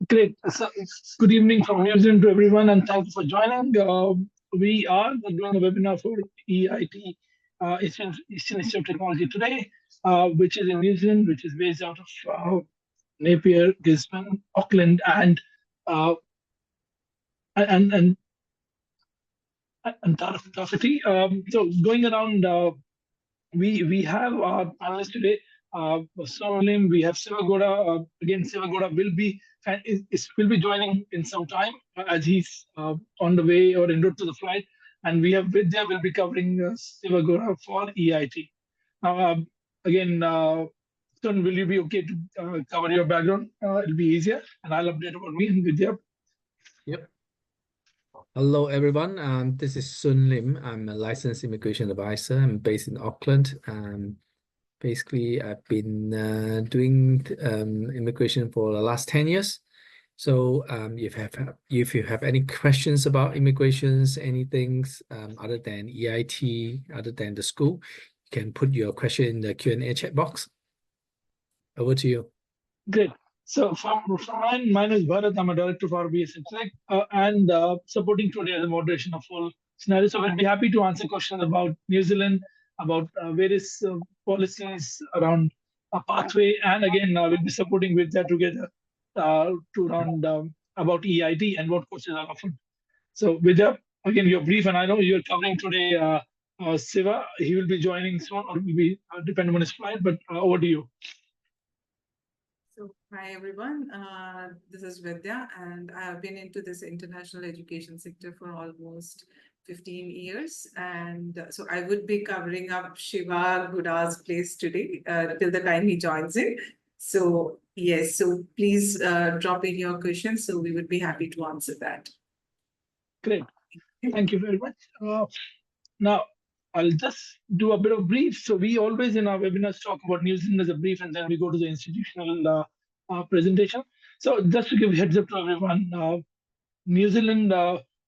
Great. So, good evening from New Zealand to everyone, and thank you for joining. We are doing a webinar for EIT, Eastern Institute of Technology today, which is in New Zealand, which is based out of Napier, Gisborne, Auckland, uh, and and and Taufiti. So going around, we have our panelists today. Sonalim, we have Sivagoda. Again, Sivagoda will be joining in some time as he's on the way or en route to the flight. And we have Vidya will be covering Sivagoda for EIT. Now, again, Son, will you be okay to cover your background? It'll be easier, and I'll update about me and Vidya. Yep. Hello, everyone. This is Sun Lim. I'm a licensed immigration advisor. I'm based in Auckland. Basically, I've been doing immigration for the last 10 years. So if you have any questions about immigrations, anything other than EIT, other than the school, you can put your question in the Q&A chat box. Over to you. Great. So from mine is Bharat. I'm a director for RBS Intellect and supporting today as a moderation of all scenarios. So we'll be happy to answer questions about New Zealand, about various policies around a pathway, and again we'll be supporting with that together to run about EIT and what courses are offered. So Vidya, again your brief, and I know you're covering today Siva. He will be joining soon, or will be depending on his flight. But over to you. So, hi everyone, this is Vidya, and I have been into this international education sector for almost 15 years. And so I would be covering up Shiva Guda's place today till the time he joins in. So, yes, so please drop in your questions, so we would be happy to answer that. Great. Thank you very much. Now, I'll just do a bit of brief. So we always in our webinars talk about New Zealand as a brief, and then we go to the institutional presentation. So just to give a heads up to everyone, New Zealand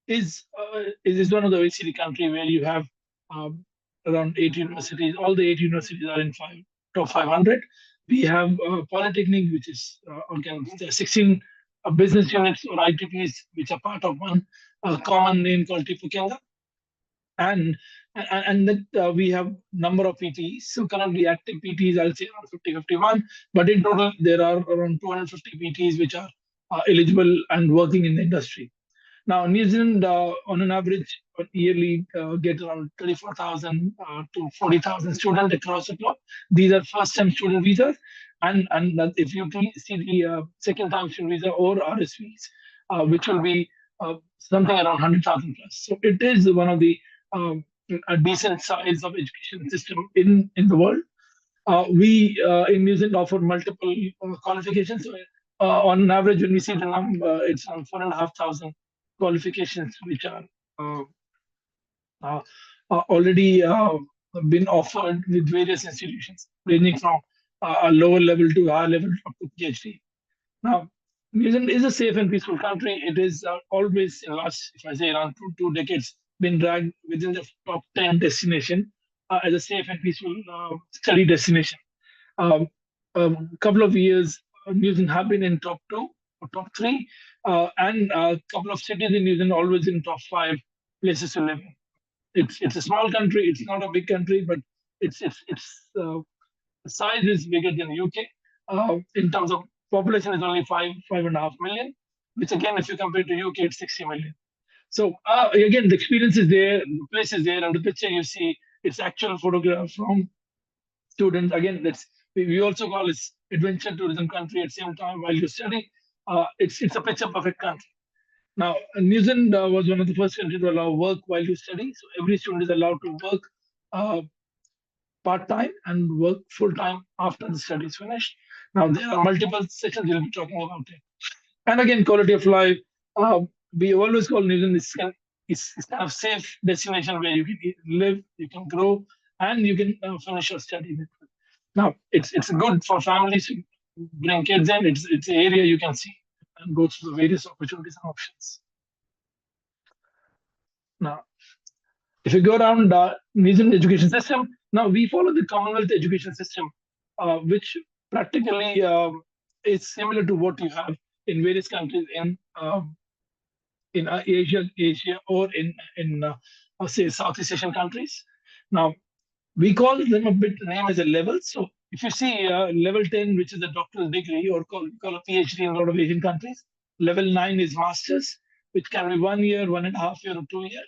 is one of the OECD countries where you have around 8 universities. All the 8 universities are in top 500. We have Polytechnic, which is again 16 business units or ITPs, which are part of one common name called Tipukenga. And that we have number of PTs. So currently active PTs, I'll say around 51, but in total there are around 250 PTs which are eligible and working in the industry. Now, New Zealand, on an average, yearly get around 34,000 to 40,000 students across the globe. These are first-time student visas, and if you see the second-time student visa or RSVs, which will be something around 100,000 plus. So it is one of the a decent size of education system in the world. We in New Zealand offer multiple qualifications. So, on average, when we see the number, it's around 4,500 qualifications which are already been offered with various institutions, ranging from a lower level to higher level up to PhD. Now, New Zealand is a safe and peaceful country. It is always, in the last, if I say, around two decades, been ranked within the top 10 destination as a safe and peaceful study destination. A couple of years, New Zealand have been in top 2 or top 3, and a couple of cities in New Zealand always in top 5 places to live in. It's a small country. It's not a big country, but its size is bigger than the UK. In terms of population, is only 5.5 million, which again, if you compare to UK, it's 60 million. So again, the experience is there, the place is there, and the picture you see, it's actual photograph from students. Again, we also call it adventure tourism country at the same time while you study. It's a picture perfect country. Now, New Zealand was one of the first countries to allow work while you study. So every student is allowed to work part-time and work full-time after the study is finished. Now, there are multiple sections we'll be talking about it. And again, quality of life. We always call New Zealand is kind of safe destination where you can live, you can grow, and you can finish your study. Now, it's good for families to bring kids in. It's an area you can see and go through the various opportunities and options. Now, if you go around the New Zealand education system, now we follow the Commonwealth education system, which practically is similar to what you have in various countries in Asia, or in say Southeast Asian countries. Now we call them a bit name as a level. So if you see level 10, which is a doctoral degree, or call a PhD in a lot of Asian countries. Level 9 is masters, which can be 1 year, 1.5 year, or 2 year.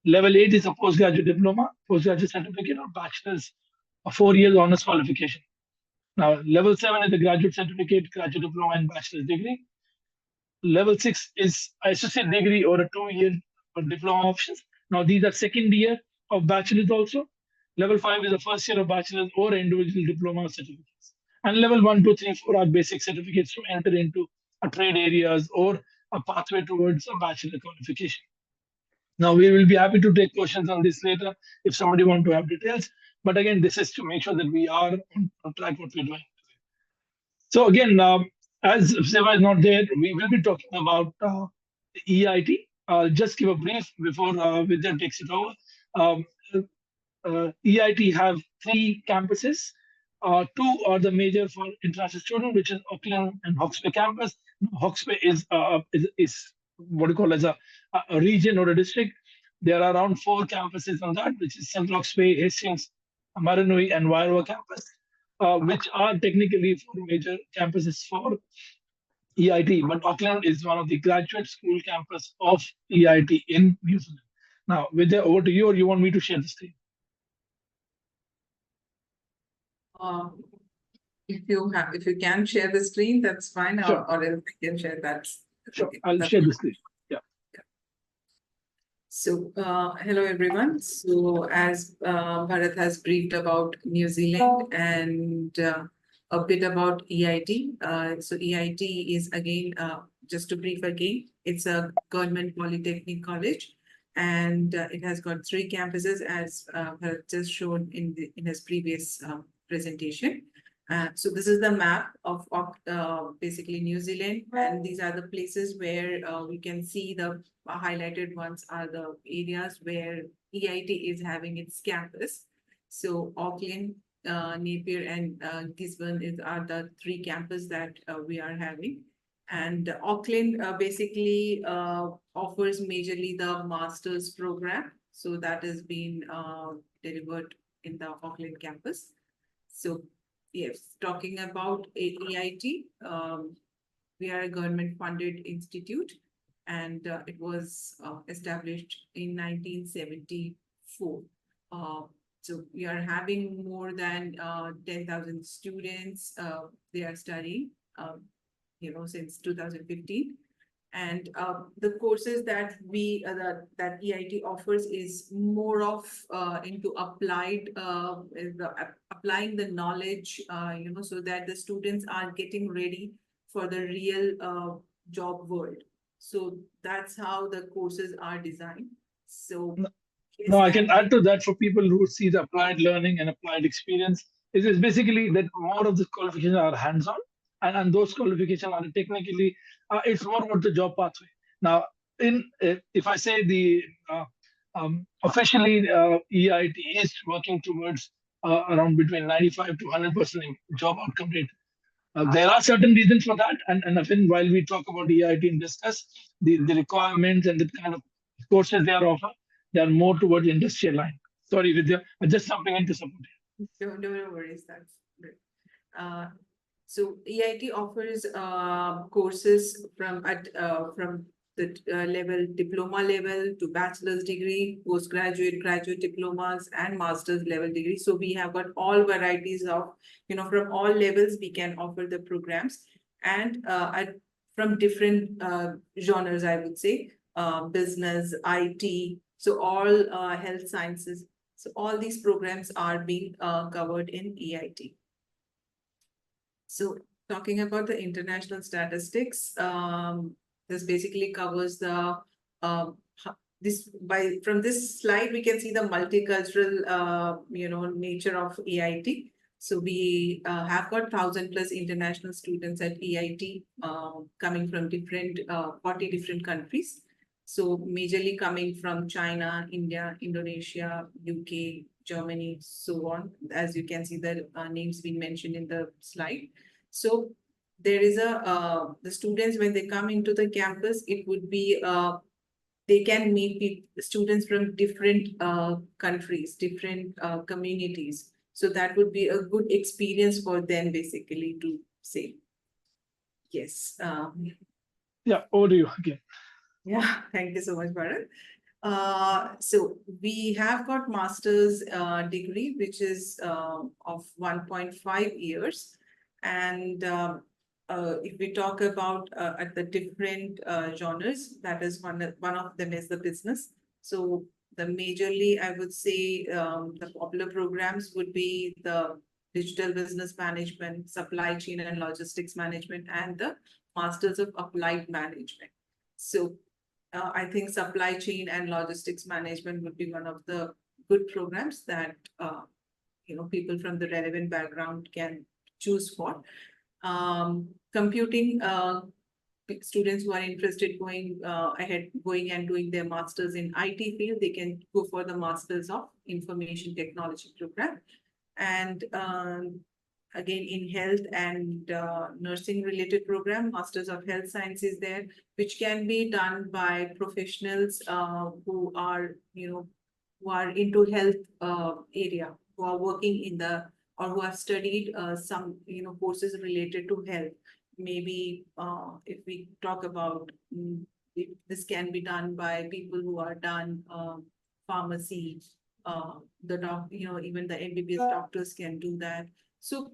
Level 8 is a postgraduate diploma, postgraduate certificate, or bachelor's, a 4 years honors qualification. Now, level 7 is a graduate certificate, graduate diploma, and bachelor's degree. Level 6 is associate degree or a 2 year diploma options. Now, these are second year of bachelor's also. Level 5 is the first year of bachelor's or individual diploma certificates. And level 1, 2, 3, 4 are basic certificates to enter into a trade areas or a pathway towards a bachelor qualification. Now, we will be happy to take questions on this later if somebody want to have details. But again, this is to make sure that we are on track what we're doing. So again, as Seva is not there, we will be talking about EIT. I'll just give a brief before Vidya takes it over. Um, EIT have 3 campuses. Two are the major for international students, which is Auckland and Hawke's Bay campus. Hawke's Bay is what you call as a region or a district. There are around 4 campuses on that, which is St. Hawke's Bay, Hastings, Maranui, and Wairoa campus, which are technically 4 major campuses for EIT. But Auckland is one of the graduate school campus of EIT in New Zealand. Now, Vidya, over to you, or you want me to share the screen? If you can share the screen, that's fine. Sure. Or else I can share that. Sure, Okay, I'll that's share fine. the screen. Yeah. So, hello everyone. So, as Bharat has briefed about New Zealand and a bit about EIT. So, EIT is again, just to brief again, it's a government polytechnic college, and it has got 3 campuses, as Bharat just shown in his previous presentation. So this is the map of basically New Zealand, and these are the places where we can see the highlighted ones are the areas where EIT is having its campus. So Auckland, Napier, and Gisborne are the 3 campuses that we are having. And Auckland basically offers majorly the master's program. So that has been delivered in the Auckland campus. So yes, talking about EIT, we are a government-funded institute, and it was established in 1974. So we are having more than 10,000 students. They are studying, since 2015. And the courses that that EIT offers is more of into applied, applying the knowledge, so that the students are getting ready for the real job world. So that's how the courses are designed. So yes, No, I can add to that for people who see the applied learning and applied experience. It is basically that more of the qualifications are hands-on, and those qualifications are technically, it's more about the job pathway. Now, if I say the officially EIT is working towards around between 95 to 100% job outcome rate. There are certain reasons for that, and even while we talk about EIT and discuss the requirements and the kind of courses they are offer, they are more towards industrial line. Sorry, Vidya, I'm just jumping into support. Don't worry, that's great. So EIT offers courses from the level diploma level to bachelor's degree, postgraduate, graduate diplomas, and master's level degree. So we have got all varieties of, from all levels we can offer the programs, and from different genres, I would say, business, IT, so all health sciences. So all these programs are being covered in EIT. So talking about the international statistics, this basically covers the from this slide we can see the multicultural nature of EIT. So we have got 1,000+ international students at EIT coming from 40 different countries. So majorly coming from China, India, Indonesia, UK, Germany, so on. As you can see, the names being mentioned in the slide. So there is the students, when they come into the campus, it would be they can meet students from different countries, different communities. So that would be a good experience for them, basically, to say. Yes. Yeah, over to you again. Yeah, thank you so much, Bharat. So we have got master's degree, which is of 1.5 years. And if we talk about at the different genres, that is one of them is the business. So the majorly, I would say, the popular programs would be the digital business management, supply chain and logistics management, and the masters of applied management. So I think supply chain and logistics management would be one of the good programs that people from the relevant background can choose for. Computing students who are interested going ahead, going and doing their masters in IT field, they can go for the masters of information technology program. And again, in health and nursing related program, masters of health sciences there, which can be done by professionals who are who are into health area, who are working in the, or who have studied some courses related to health. Maybe if we talk about this can be done by people who are done pharmacy, even the MBBS doctors can do that. So,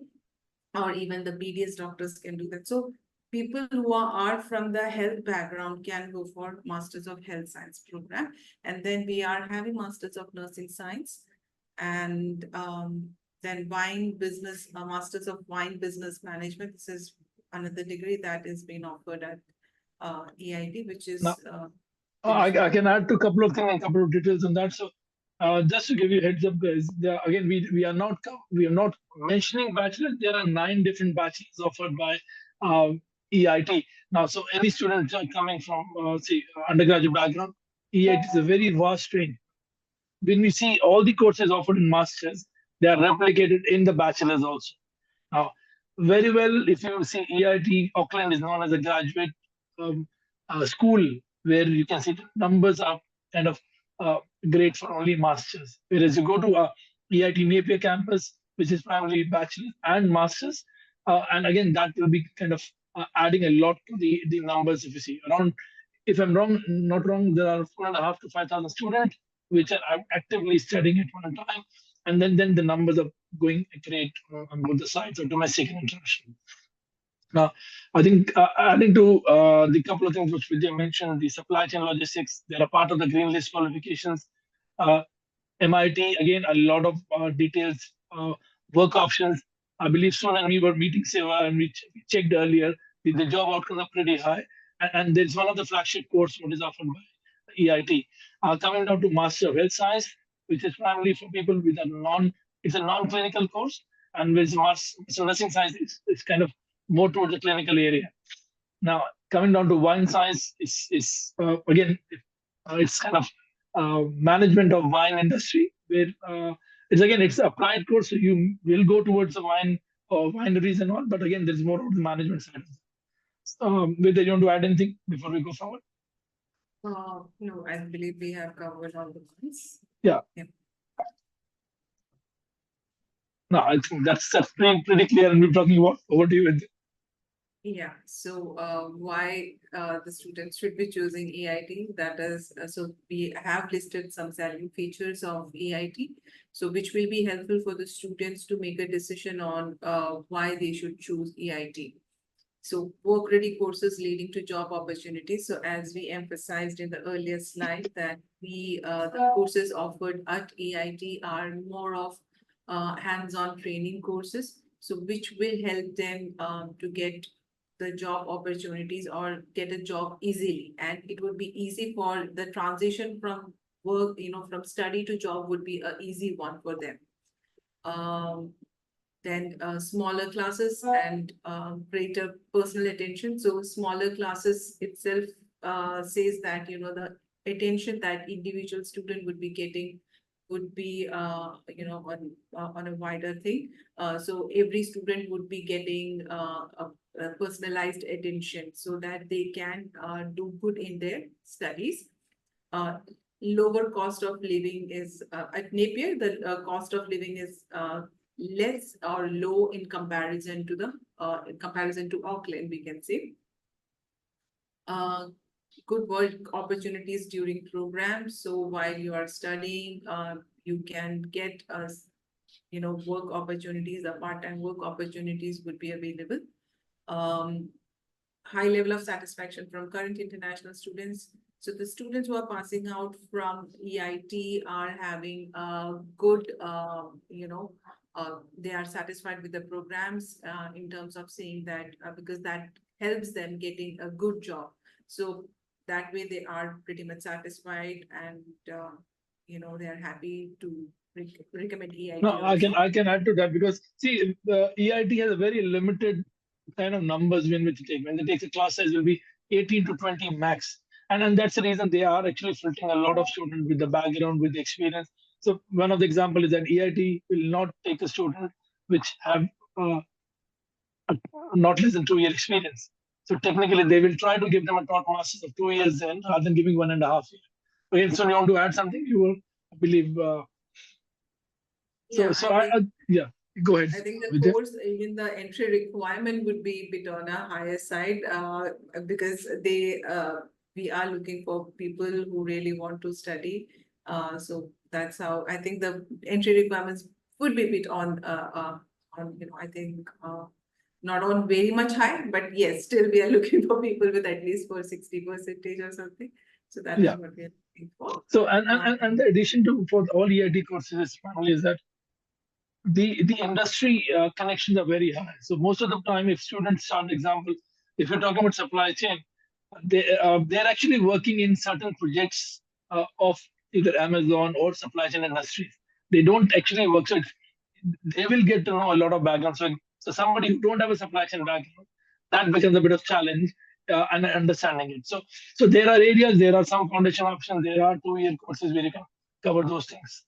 or even the BDS doctors can do that. So people who are from the health background can go for Masters of Health Science program. And then we are having Masters of Nursing Science, and then wine business, Masters of Wine Business Management. This is another degree that is being offered at EIT, which is Now, I can add to a couple of things and a couple of details on that. So, just to give you a heads up, guys, again, we are not mentioning bachelors. There are 9 different bachelors offered by EIT. Now, so any student coming from say undergraduate background, EIT is a very vast range. When we see all the courses offered in masters, they are replicated in the bachelors also. Now, very well, if you see EIT, Auckland is known as a graduate um, school where you can see the numbers are kind of uh, great for only masters. Whereas you go to EIT Napier campus, which is primarily bachelor and masters, and again that will be kind of adding a lot to the numbers. If you see around, if I'm wrong, not wrong, there are 4.5 to 5,000 students which are actively studying at one time, and then the numbers are going great on both the sides of domestic and international. Now, I think adding to the couple of things which Vidya mentioned, the supply chain logistics, they're a part of the green list qualifications. Uh, MIT, again, a lot of details, work options. I believe soon, and we were meeting Seva, and we checked earlier, the job outcomes are pretty high. And there's one of the flagship course what is offered by EIT. Coming down to Master of Health Science, which is primarily for people with it's a non-clinical course, and with Master of Nursing Science, it's kind of more towards the clinical area. Now, coming down to wine science, is again, it's kind of management of wine industry, where it's applied course, so you will go towards the wine or wineries and all, but again, there's more of the management side. Vidya, you want to add anything before we go forward? No, I believe we have covered all the points. Yeah. No, I think that's pretty clear, and we're talking about over to you, Vidya. Yeah, so why the students should be choosing EIT? That is, so we have listed some selling features of EIT, so which will be helpful for the students to make a decision on why they should choose EIT. So work-ready courses leading to job opportunities. So as we emphasized in the earlier slide, that the courses offered at EIT are more of hands-on training courses, so which will help them to get the job opportunities or get a job easily. And it would be easy for the transition from work, from study to job would be an easy one for them. Then smaller classes and greater personal attention. So smaller classes itself says that, the attention that individual student would be getting would be, on a wider thing. So every student would be getting personalized attention so that they can do good in their studies. Lower cost of living is at Napier, the cost of living is less or low in comparison to Auckland, we can say. Good work opportunities during programs. So while you are studying, you can get work opportunities, part-time work opportunities would be available. High level of satisfaction from current international students. So the students who are passing out from EIT are having a good, they are satisfied with the programs in terms of saying that because that helps them getting a good job. So that way they are pretty much satisfied and, they are happy to recommend EIT. No, I can add to that because see, the EIT has a very limited kind of numbers when which take. When they take the class size will be 18 to 20 max. And that's the reason they are actually filtering a lot of students with the background, with the experience. So one of the example is that EIT will not take a student which have not less than 2 year experience. So technically they will try to give them a top masters of 2 years then rather than giving 1.5 years. Okay, so you want to add something? You will, I believe. Yeah, go ahead. I think the Vidya. course, even the entry requirement would be a bit on a higher side because we are looking for people who really want to study. So that's how I think the entry requirements would be a bit on I think not on very much high, but yes, still we are looking for people with at least for 60% or something. So that is what we are looking for. So and the addition to for all EIT courses finally is that the industry connections are very high. So most of the time, if students start, example, if you're talking about supply chain, they're actually working in certain projects of either Amazon or supply chain industries. They don't actually work. So they will get to know a lot of background. So somebody who don't have a supply chain background, that becomes a bit of challenge and understanding it. So there are areas, there are some foundation options, there are 2 year courses where you can cover those things.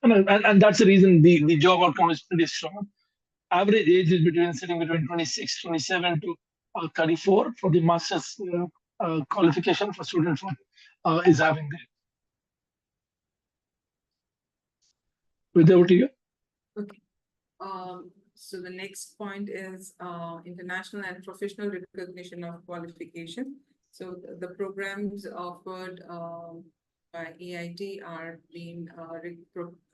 And that's the reason the job outcome is pretty strong. Average age is sitting between 26, 27 to 34 for the master's qualification for students is having there. With over to you. Okay. So the next point is international and professional recognition of qualification. So the programs offered by EIT are being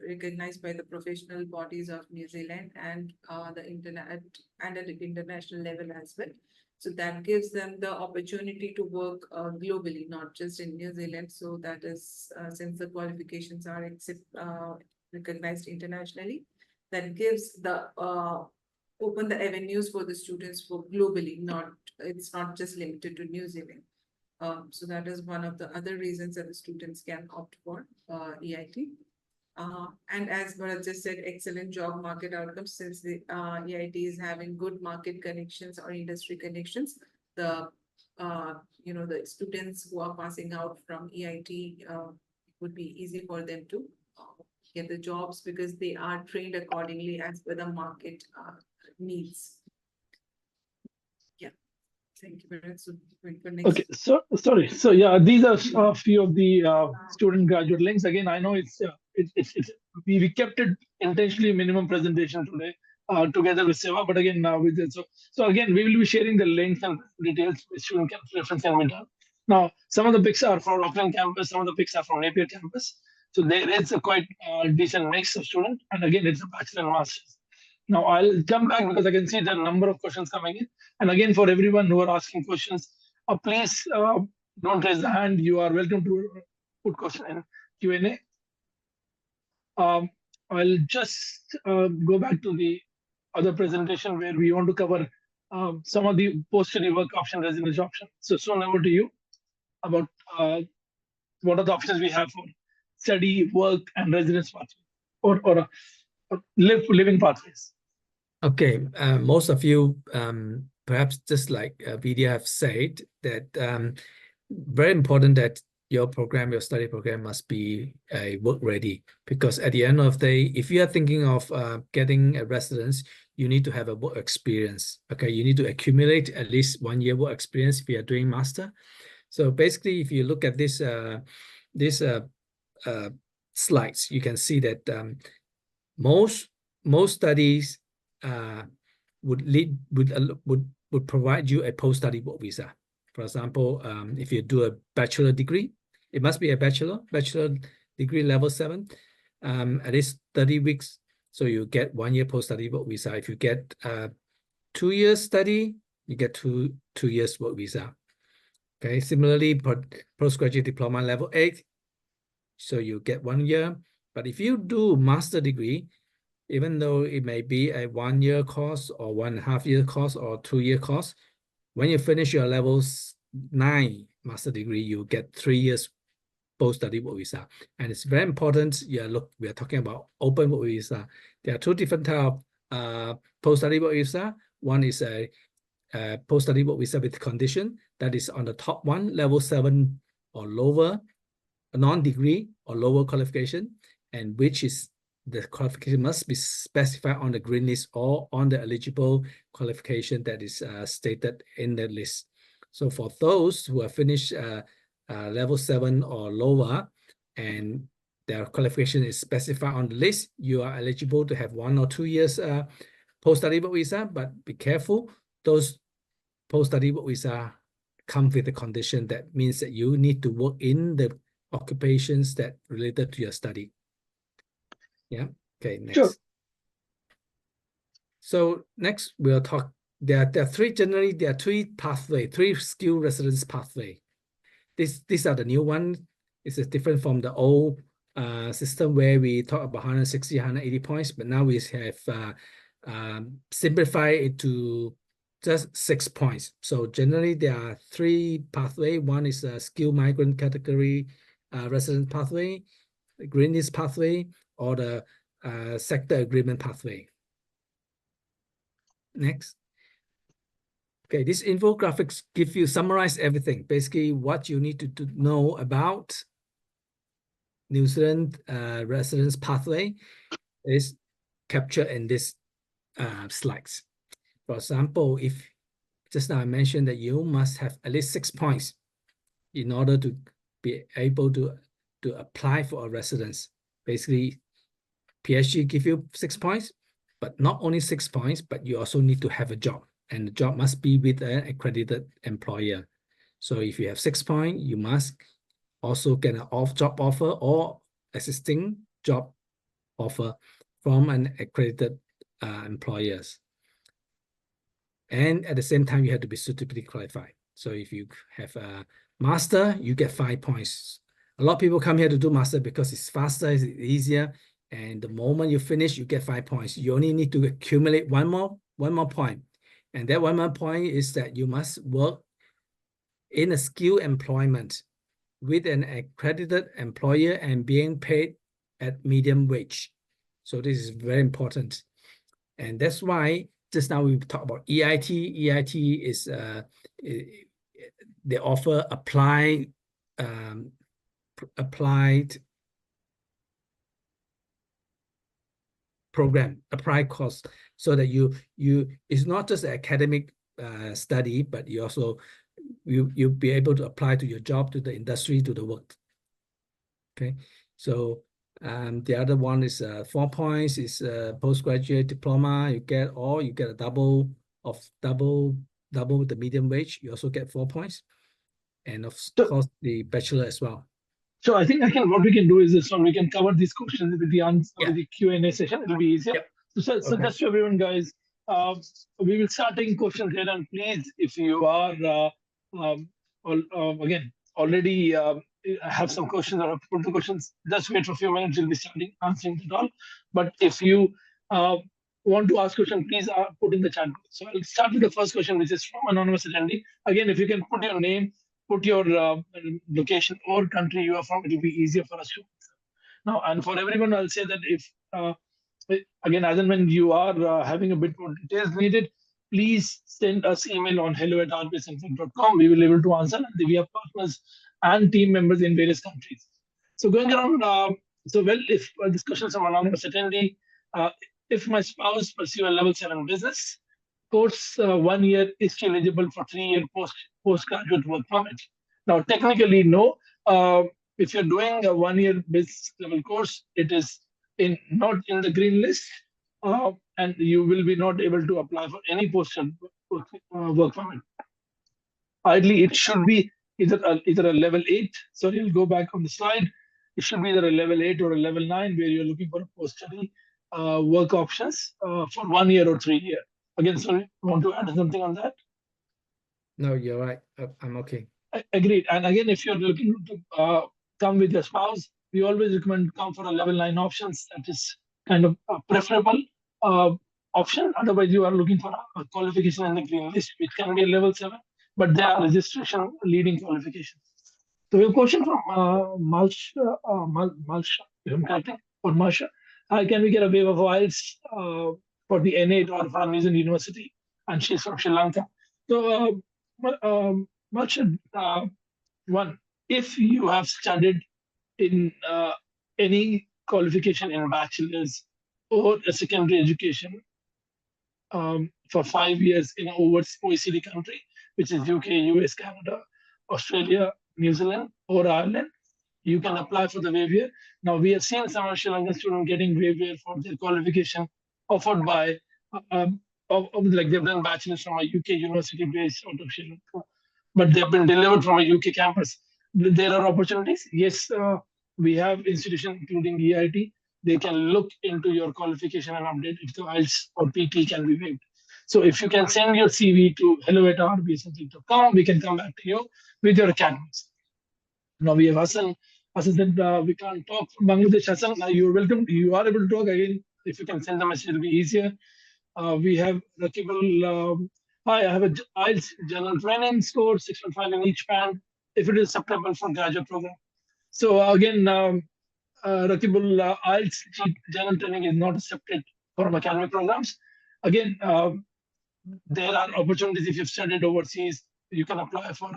recognized by the professional bodies of New Zealand and the internet and at the international level as well. So that gives them the opportunity to work globally, not just in New Zealand. So that is since the qualifications are recognized internationally, that gives the open the avenues for the students for globally. It's not just limited to New Zealand. So that is one of the other reasons that the students can opt for EIT. And as Bharat just said, excellent job market outcomes since the EIT is having good market connections or industry connections. The students who are passing out from EIT would be easy for them to get the jobs because they are trained accordingly as per the market needs. Thank you very much. So, okay, so sorry. So yeah, these are a few of the student graduate links. Again, I know it's we kept it intentionally minimum presentation today together with Seva, but again now with it. So again, we will be sharing the links and details which student can reference can be done. Now, some of the pics are from Auckland campus, some of the pics are from Napier campus. So there is a quite decent mix of students, and again, it's a bachelor and master's. Now I'll come back because I can see there are a number of questions coming in. And again, for everyone who are asking questions, please don't raise the hand. You are welcome to put question in Q&A. I'll just go back to the other presentation where we want to cover some of the post-study work option, residency option. So soon over to you about what are the options we have for study, work, and residence pathway or living pathways. Okay, most of you perhaps just like Vidya have said that very important that your program, your study program must be work ready, because at the end of the day, if you are thinking of getting a residence, you need to have a work experience. Okay, you need to accumulate at least 1 year work experience if you are doing master. So basically, if you look at this slides, you can see that most studies would provide you a post-study work visa. For example, if you do a bachelor degree, it must be a bachelor degree level 7, at least 30 weeks. So you get 1 year post-study work visa. If you get 2 years study, you get two years work visa. Okay. Similarly, postgraduate diploma level 8, so you get 1 year. But if you do master degree, even though it may be a 1 year course or 1.5 year course or 2 year course, when you finish your levels 9 master degree, you get 3 years post-study work visa. And it's very important. We are talking about open work visa. There are 2 different types of post-study work visa. One is a post-study work visa with condition, that is on the top one, level 7 or lower, a non-degree or lower qualification, and which is the qualification must be specified on the green list or on the eligible qualification that is stated in the list. So for those who have finished level 7 or lower and their qualification is specified on the list, you are eligible to have 1 or 2 years post-study work visa. But be careful, those post-study work visa come with a condition that means that you need to work in the occupations that related to your study. Yeah. Okay. Next. Sure. So next we'll talk. There are 3 generally. There are 3 pathway, 3 skill residence pathway. These are the new ones. It's different from the old system where we talk about 160, 180 points, but now we have simplified it to just 6 points. So generally there are 3 pathway. One is a skilled migrant category resident pathway, the green list pathway, or the sector agreement pathway. Next. Okay, this infographics give you summarize everything. Basically, what you need to know about New Zealand residence pathway is captured in this slides. For example, if just now I mentioned that you must have at least 6 points in order to be able to apply for a residence. Basically, PSG give you 6 points, but not only 6 points, but you also need to have a job, and the job must be with an accredited employer. So if you have 6 points, you must also get an job offer or existing job offer from an accredited employers. And at the same time, you have to be suitably qualified. So if you have a master, you get 5 points. A lot of people come here to do master because it's faster, it's easier. And the moment you finish, you get 5 points. You only need to accumulate one more point. And that 1 more point is that you must work in a skilled employment with an accredited employer and being paid at medium wage. So this is very important. And that's why just now we talk about EIT. EIT is they offer applied program, applied course, so that you it's not just an academic study, but you also you'll be able to apply to your job, to the industry, to the work. Okay, so the other one is 4 points is postgraduate diploma. You get a double the medium wage. You also get 4 points, and of course the bachelor as well. So I think what we can do is this one. We can cover these questions with the answer with the Q&A session. It'll be easier. Yep. So Okay. just to everyone, guys, we will start taking questions here. And please, if you are again already have some questions or put the questions, just wait for a few minutes. We'll be starting answering it all. But if you want to ask question, please put in the chat. So I'll start with the first question, which is from anonymous attendee. Again, if you can put your name, put your location or country you are from, it will be easier for us to answer. Now, and for everyone, I'll say that if, again, as and when you are having a bit more details needed, please send us email on hello@rbsinfo.com. We will be able to answer. And we have partners and team members in various countries. So going around, if this question is from anonymous attendee, uh, if my spouse pursue a level 7 business course, 1 year is she eligible for 3 year postgraduate work permit? Now, technically, no. If you're doing a 1 year business level course, it is not in the green list, and you will be not able to apply for any work permit. Ideally, it should be either a level 8. Sorry, I'll go back on the slide. It should be either a level 8 or a level 9, where you're looking for a post-study work options for 1 year or 3 year. Again, sorry, want to add something on that? No, you're right. I'm okay. Agreed. And again, if you're looking to come with your spouse, we always recommend come for a level 9 options. That is kind of a preferable option. Otherwise, you are looking for a qualification in the green list, which can be a level 7, but they are registration leading qualifications. So we have a question from Malsha, if I'm correct, or Marsha. Can we get a waiver of IELTS for the N8 or for New Zealand University? And she's from Sri Lanka. So, Marsha, one, if you have studied in any qualification in a bachelor's or a secondary education for 5 years in an OECD country, which is UK, US, Canada, Australia, New Zealand, or Ireland, you can apply for the waiver. Now, we have seen some Sri Lankan students getting waiver for their qualification offered by, like they've done bachelor's from a UK university based out of Sri Lanka, but they've been delivered from a UK campus. There are opportunities. Yes, we have institutions including EIT. They can look into your qualification and update if the IELTS or PT can be waived. So if you can send your CV to hello@rbsm.com, we can come back to you with your academies. Now we have Hassan. Hassan said we can't talk from Bangladesh. Hassan, you're welcome. You are able to talk again. If you can send the message, it'll be easier. We have Rakibul. Hi, I have a IELTS general training score 6.5 in each band if it is acceptable for graduate program. So again, Rakibul, IELTS general training is not accepted for academic programs. Again, there are opportunities if you've studied overseas, you can apply for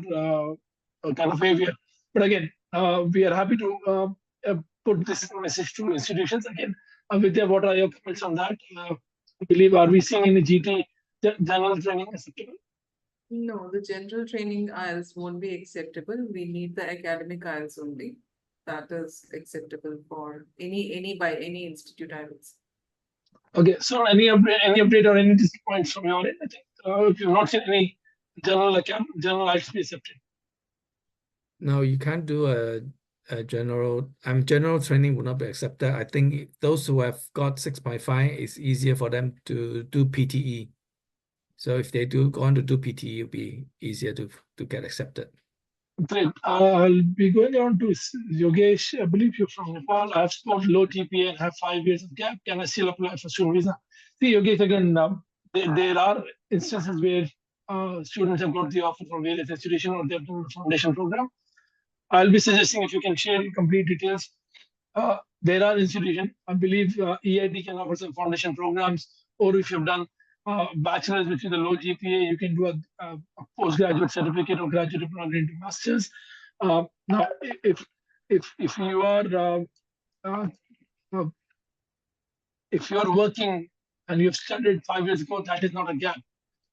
a kind of waiver. But again, we are happy to put this message to institutions. Again, Vidya, what are your comments on that? I believe, are we seeing any GT general training acceptable? No, the general training IELTS won't be acceptable. We need the academic IELTS only. That is acceptable for any institute, I would say. Okay, so any update or any points from your end? I think if you've not seen any general IELTS be accepted. No, you can't do a general training would not be accepted. I think those who have got 6.5, it's easier for them to do PTE. So if they do go on to do PTE, it'll be easier to get accepted. Great. I'll be going on to Yogesh. I believe you're from Nepal. I've scored low GPA and have 5 years of gap. Can I still apply for student visa? See, Yogesh, again, there are instances where students have got the offer from various institutions or they've done the foundation program. I'll be suggesting if you can share complete details. There are institutions, I believe EIT can offer some foundation programs, or if you've done bachelor's, which is a low GPA, you can do a postgraduate certificate or graduate diploma into master's. Now, if you are if you are working and you've studied 5 years ago, that is not a gap.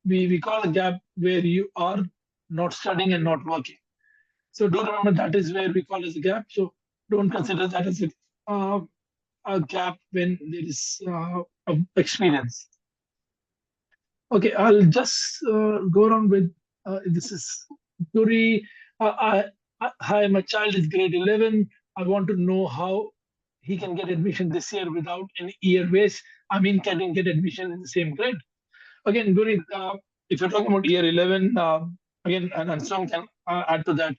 We call a gap where you are not studying and not working. So do remember that is where we call as a gap. So don't consider that as a gap when there is experience. Okay, I'll just go on with this is Guri. Hi, my child is grade 11. I want to know how he can get admission this year without any year waste. I mean, can he get admission in the same grade? Again, Guri, if you're talking about year 11, again, and some can add to that.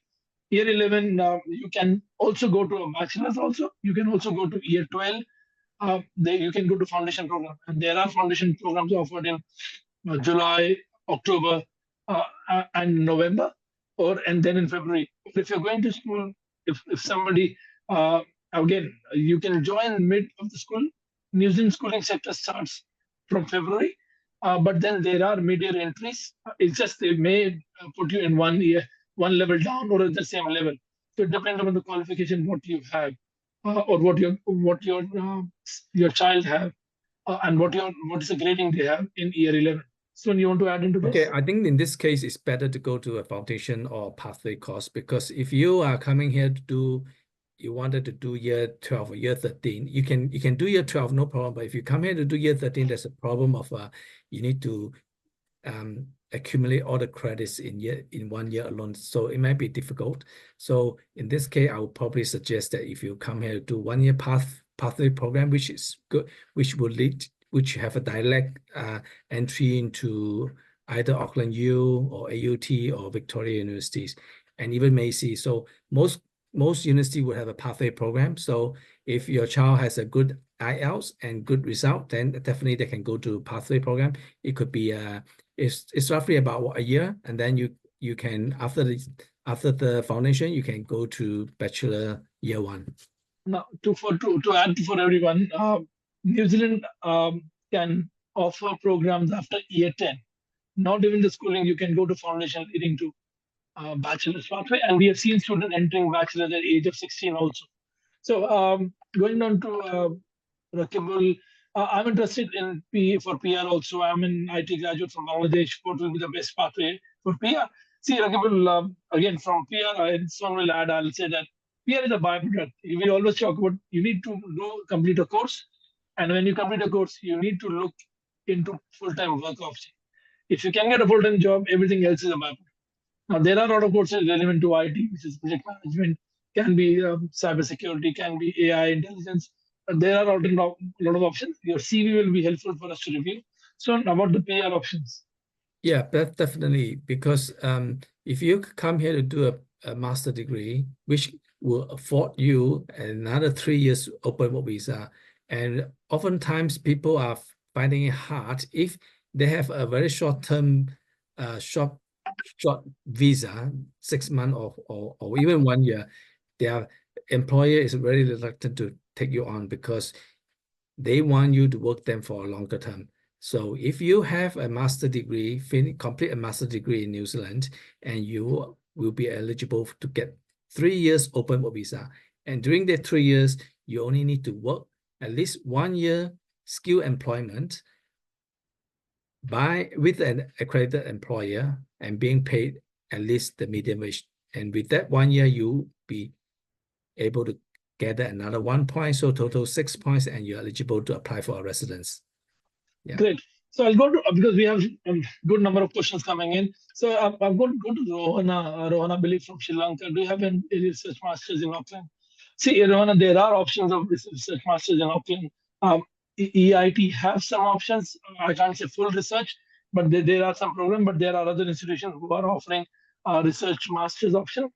Year 11, you can also go to a bachelor's also. You can also go to year 12. You can go to foundation program. And there are foundation programs offered in July, October, and November, and then in February. If you're going to school, if somebody, again, you can join mid of the school. New Zealand schooling sector starts from February, but then there are mid-year entries. It's just they may put you in 1 year, one level down or at the same level. So it depends on the qualification what you have, or your child have, and what is the grading they have in year 11. So you want to add into Okay, this? I think in this case, it's better to go to a foundation or pathway course, because if you are coming here to do, you wanted to do year 12 or year 13, you can do year 12, no problem. But if you come here to do year 13, there's a problem of you need to accumulate all the credits in 1 year alone. So it might be difficult. So in this case, I would probably suggest that if you come here to do 1 year pathway program, which is good, which have a direct entry into either Auckland U or AUT or Victoria universities, and even Macy. So most university will have a pathway program. So if your child has a good IELTS and good result, then definitely they can go to pathway program. It could be it's roughly about a year, and then you can after the foundation you can go to bachelor year 1. Now, to add for everyone, New Zealand can offer programs after year 10. Not even the schooling, you can go to foundation leading to bachelor's pathway, and we have seen students entering bachelor at the age of 16 also. So going on to Rakibul, I'm interested in for PR also. I'm an IT graduate from Bangladesh. What will be the best pathway for PR? See, Rakibul, again, from PR, and someone will add, I'll say that PR is a byproduct. We always talk about you need to complete a course. And when you complete a course, you need to look into full-time work option. If you can get a full-time job, everything else is a byproduct. Now, there are a lot of courses relevant to IT, which is project management, can be cybersecurity, can be AI intelligence. There are a lot of options. Your CV will be helpful for us to review. So about the PR options. Yeah, definitely. Because if you come here to do a master degree, which will afford you another 3 years open work visa, and oftentimes people are finding it hard if they have a very short-term, short visa, 6 months or even 1 year, their employer is very reluctant to take you on because they want you to work them for a longer term. So if you have a master degree, complete a master degree in New Zealand, and you will be eligible to get 3 years open work visa. And during that 3 years, you only need to work at least 1 year skill employment with an accredited employer and being paid at least the median wage. And with that 1 year, you'll be able to gather another 1 point, so total 6 points, and you're eligible to apply for a residence. Yeah. Great. So I'll go to, because we have a good number of questions coming in. So I'm going to go to Rohana. Rohana, I believe from Sri Lanka. Do you have a research master's in Auckland? See, Rohana, there are options of research masters in Auckland. EIT have some options. I can't say full research, but there are some programs. But there are other institutions who are offering research masters option.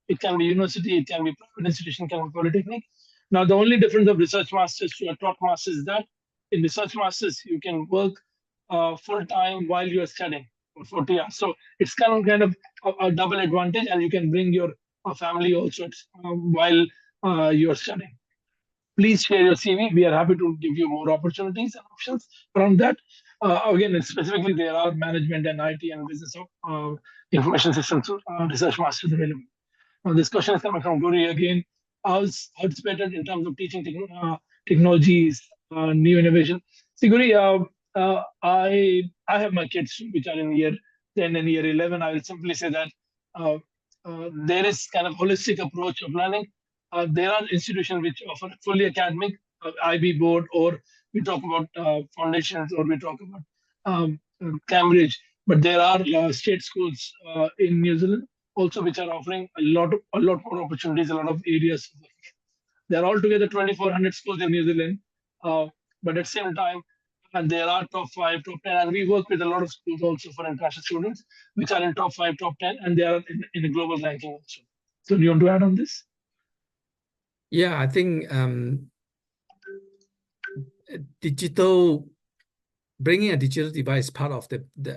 It can be university, it can be private institution, it can be polytechnic. Now, the only difference of research masters to a top masters is that in research masters, you can work full time while you're studying for 40 hours. So it's kind of a double advantage, and you can bring your family also while you're studying. Please share your CV. We are happy to give you more opportunities and options around that. Again, specifically, there are management and IT and business information systems research masters available. Now, this question is coming from Guri again. How's it's better in terms of teaching technologies, new innovation? See, Guri, I have my kids which are in year 10 and year 11. I will simply say that there is kind of holistic approach of learning. There are institutions which offer fully academic, IB board, or we talk about foundations, or we talk about Cambridge. But there are state schools in New Zealand also which are offering a lot more opportunities, a lot of areas. There are altogether 2,400 schools in New Zealand, but at the same time, and there are top 5, top 10, and we work with a lot of schools also for international students, which are in top 5, top 10, and they are in a global ranking also. So, do you want to add on this? Yeah, I think bringing a digital device is part of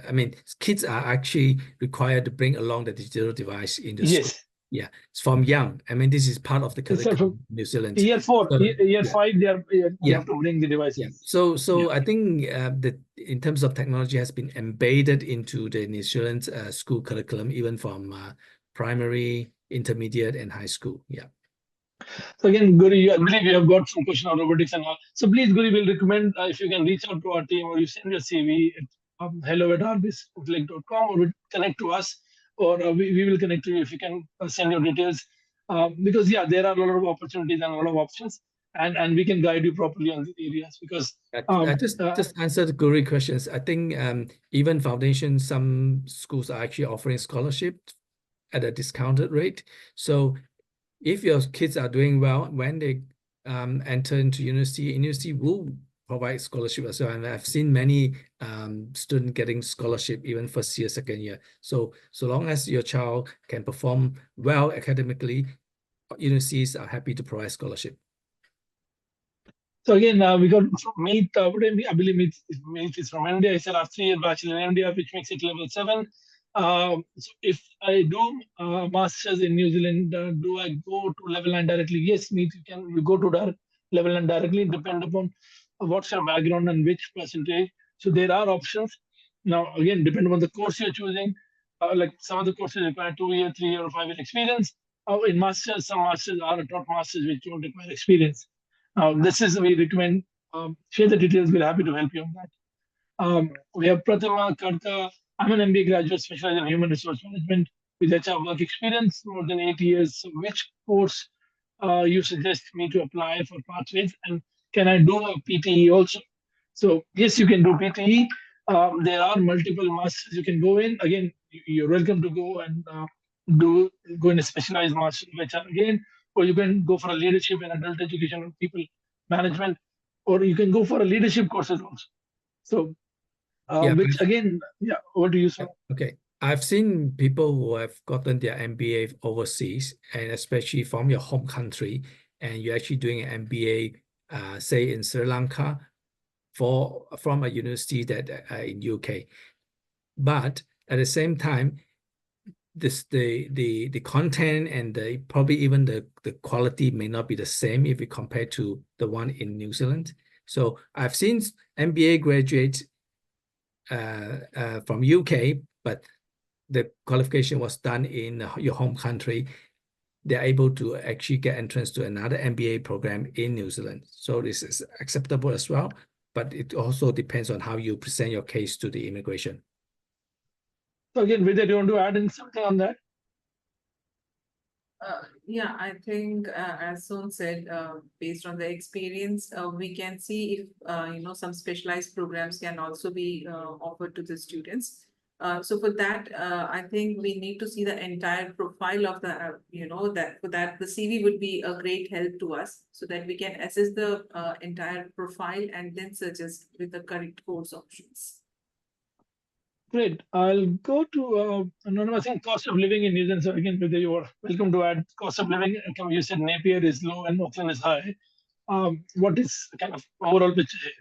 I mean, kids are actually required to bring along the digital device in the school. Yeah, it's from young. I mean, this is part of the curriculum in New Zealand. Year 4, so, year 5, you have to bring the devices. Yeah. So I think that in terms of technology has been embedded into the New Zealand school curriculum, even from primary, intermediate, and high school. Yeah. So again, Guri, I believe you have got some question on robotics and all. So please, Guri, will recommend if you can reach out to our team or you send your CV at hello@intellect.com or connect to us or we will connect to you if you can send your details. Because yeah, there are a lot of opportunities and a lot of options and we can guide you properly on these areas because I just answered Guri questions. I think even foundation, some schools are actually offering scholarship at a discounted rate. So if your kids are doing well, when they enter into university will provide scholarship as well. And I've seen many students getting scholarship even first year, second year. So long as your child can perform well academically, universities are happy to provide scholarship. So again, we got Meet, I believe Meet is from India. It's a 3-year bachelor in India, which makes it level 7. So if I do masters in New Zealand, do I go to level 9 directly? Yes, Meet, you go to level 9 directly, depend upon what's your background and which percentage. So there are options. Now, again, depend on the course you're choosing. Like some of the courses require 2-year, 3-year, or 5-year experience. In masters, some masters are top masters which don't require experience. This is we recommend. Share the details. We're happy to help you on that. We have Pratima Karka. I'm an MBA graduate specialized in human resource management with HR work experience, more than 8 years. So which course you suggest me to apply for pathways, and can I do a PTE also? So yes, you can do PTE. There are multiple masters you can go in. Again, you're welcome to go and go in a specialized master of HR again, or you can go for a leadership and adult education and people management, or you can go for a leadership courses also. So, which again, yeah, over to you, sir. Okay. I've seen people who have gotten their MBA overseas, and especially from your home country, and you're actually doing an MBA, say in Sri Lanka, from a university that in UK. But at the same time, the content and probably even the quality may not be the same if you compare to the one in New Zealand. So I've seen MBA graduates from UK, but the qualification was done in your home country. They're able to actually get entrance to another MBA program in New Zealand. So this is acceptable as well, but it also depends on how you present your case to the immigration. So again, Vidya, do you want to add in something on that? Yeah, I think as Sun said, based on the experience, we can see if some specialized programs can also be offered to the students. So for that, I think we need to see the entire profile of the, for that the CV would be a great help to us so that we can assess the entire profile and then suggest with the correct course options. Great. I'll go to I think cost of living in New Zealand. So again, Vidya, you are welcome to add cost of living. You said Napier is low and Auckland is high. What is kind of overall picture here?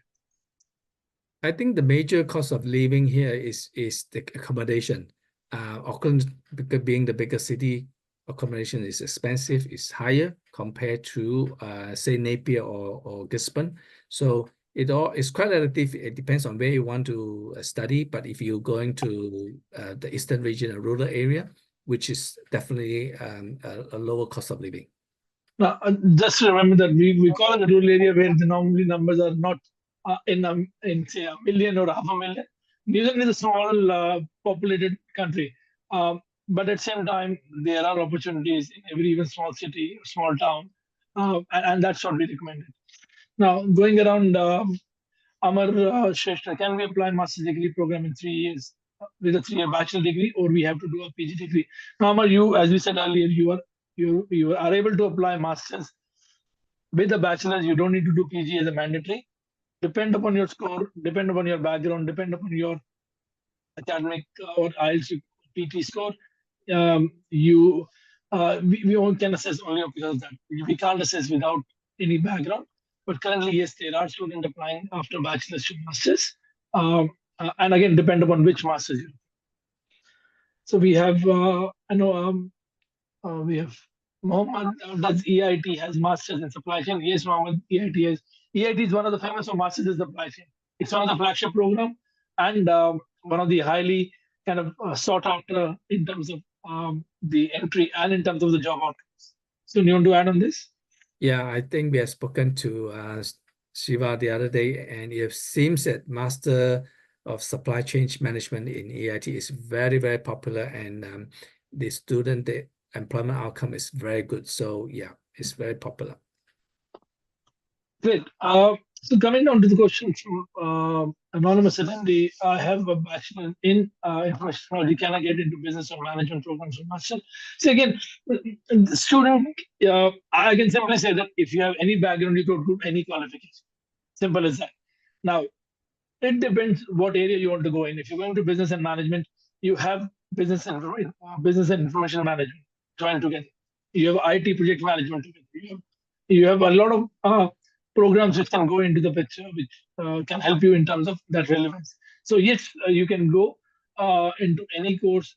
I think the major cost of living here is the accommodation. Auckland, being the biggest city, accommodation is expensive, is higher compared to say Napier or Gisborne. So it's quite relative. It depends on where you want to study. But if you're going to the eastern region, a rural area, which is definitely a lower cost of living. Now, just remember that we call it a rural area where the normally numbers are not in say 1 million or 500,000. New Zealand is a small populated country, but at the same time there are opportunities in every even small city, small town, and that's what we recommended. Now going around, Amar Shrestha, can we apply master's degree program in 3 years with a 3-year bachelor degree, or we have to do a PG degree? Now, Amar, you, as we said earlier, you are able to apply masters with a bachelor's. You don't need to do PG as a mandatory. Depend upon your score, depend upon your background, depend upon your academic or IELTS PT score. We only can assess only because of that. We can't assess without any background. But currently, yes, there are students applying after bachelor's to masters. And again, depend upon which masters you. So we have, we have Mohammed. Does EIT has masters in supply chain? Yes, Mohammed. EIT is one of the famous for masters in supply chain. It's one of the flagship program and one of the highly kind of sought after in terms of the entry and in terms of the job outcomes. So, you want to add on this? Yeah, I think we have spoken to Shiva the other day, and it seems that Master of Supply Chain Management in EIT is very, very popular, and the employment outcome is very good. So yeah, it's very popular. Great. So coming down to the question from anonymous attendee, I have a bachelor in information technology. Can I get into business or management programs or master? So again, the student, I can simply say that if you have any background, you could do any qualification. Simple as that. Now, it depends what area you want to go in. If you're going to business and management, you have business and information management joined together. You have IT project management together. You have a lot of programs which can go into the picture, which can help you in terms of that relevance. So yes, you can go into any course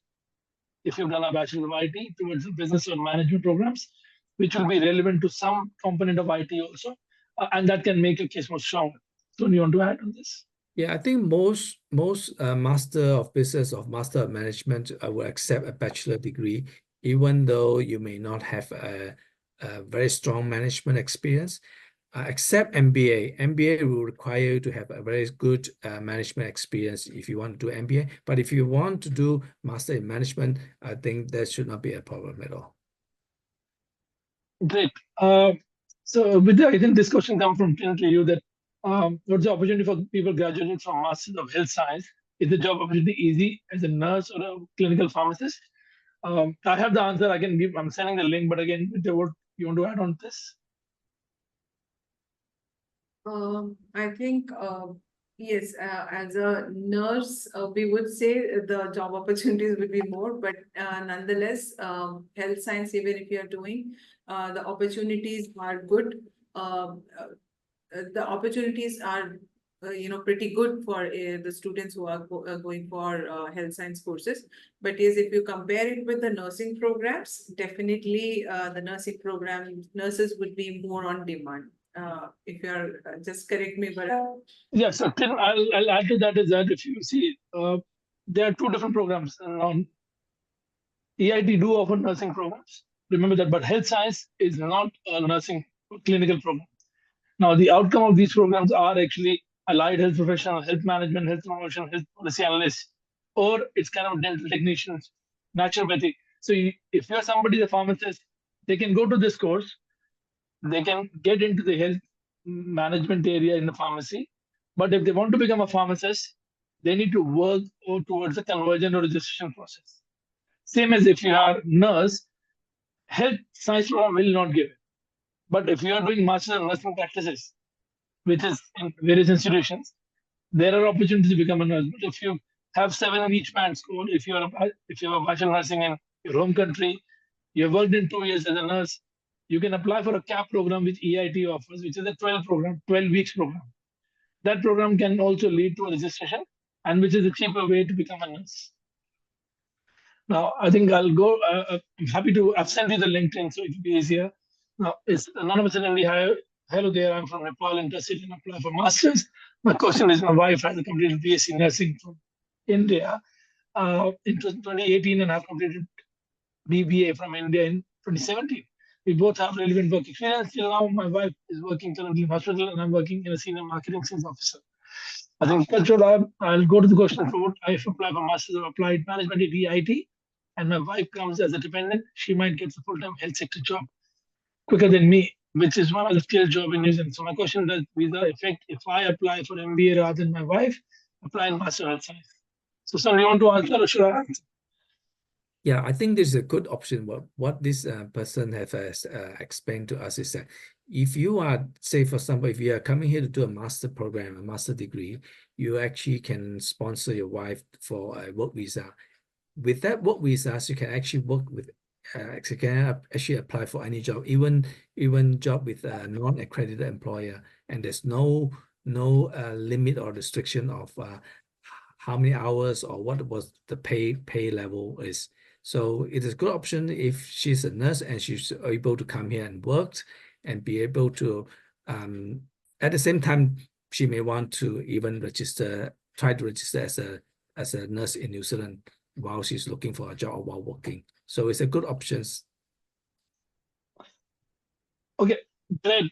if you've done a bachelor of IT towards the business or management programs, which will be relevant to some component of IT also, and that can make a case more strong. So, do you want to add on this? Yeah, I think most Master of Business or Master of Management will accept a bachelor degree, even though you may not have a very strong management experience. Except MBA. MBA will require you to have a very good management experience if you want to do MBA. But if you want to do Master in Management, I think that should not be a problem at all. Great. So, Vidya, I think this question comes from Tin to you that what's the opportunity for people graduating from Masters of Health Science? Is the job opportunity easy as a nurse or a clinical pharmacist? I have the answer. I can give. I'm sending the link, but again, Vidya, what you want to add on this? I think yes, as a nurse, we would say the job opportunities would be more, but nonetheless, health science, even if you are doing, the opportunities are good. The opportunities are pretty good for the students who are going for health science courses. But yes, if you compare it with the nursing programs, definitely the nursing program nurses would be more on demand. If you are just correct me, but Yeah, so Tin, I'll add to that is that if you see, there are two different programs around. EIT do offer nursing programs. Remember that, but health science is not a nursing clinical program. Now, the outcome of these programs are actually allied health professional, health management, health promotion, health policy analyst, or it's kind of dental technicians, naturopathy. So, if you're somebody, the pharmacist, they can go to this course, they can get into the health management area in the pharmacy. But if they want to become a pharmacist, they need to work towards the conversion or registration process. Same as if you are nurse, health science program will not give it. But if you are doing master in nursing practices, which is in various institutions, there are opportunities to become a nurse. But if you have 7 in each band school, if you have a bachelor nursing in your home country, you have worked in 2 years as a nurse, you can apply for a CAP program which EIT offers, which is a 12 weeks program. That program can also lead to a registration, and which is a cheaper way to become a nurse. Now, I think I'll go. I'm happy to. I've sent you the LinkedIn, so it'll be easier. Now, it's anonymous attendee. Hi, hello there. I'm from Nepal, interested in apply for masters. My question is, my wife has completed BSc nursing from India in 2018, and I've completed BBA from India in 2017. We both have relevant work experience. Till now, my wife is working currently in hospital, and I'm working in a senior marketing sales officer. I think I'll go to the question for what I apply for Masters of Applied Management at EIT, and my wife comes as a dependent. She might get a full-time health sector job quicker than me, which is one of the skilled job in New Zealand. So my question, does visa affect if I apply for MBA rather than my wife applying Master of Health Science? So, sir, you want to answer or should I answer? Yeah, I think this is a good option. What this person has explained to us is that if you are, say, for example, if you are coming here to do a master program, a master degree, you actually can sponsor your wife for a work visa. With that work visa, you can actually work with, you can actually apply for any job, even job with a non-accredited employer, and there's no limit or restriction of how many hours or what was the pay level is. So it is a good option if she's a nurse and she's able to come here and work and be able to, at the same time, she may want to even try to register as a nurse in New Zealand while she's looking for a job while working. So it's a good options. Okay, great.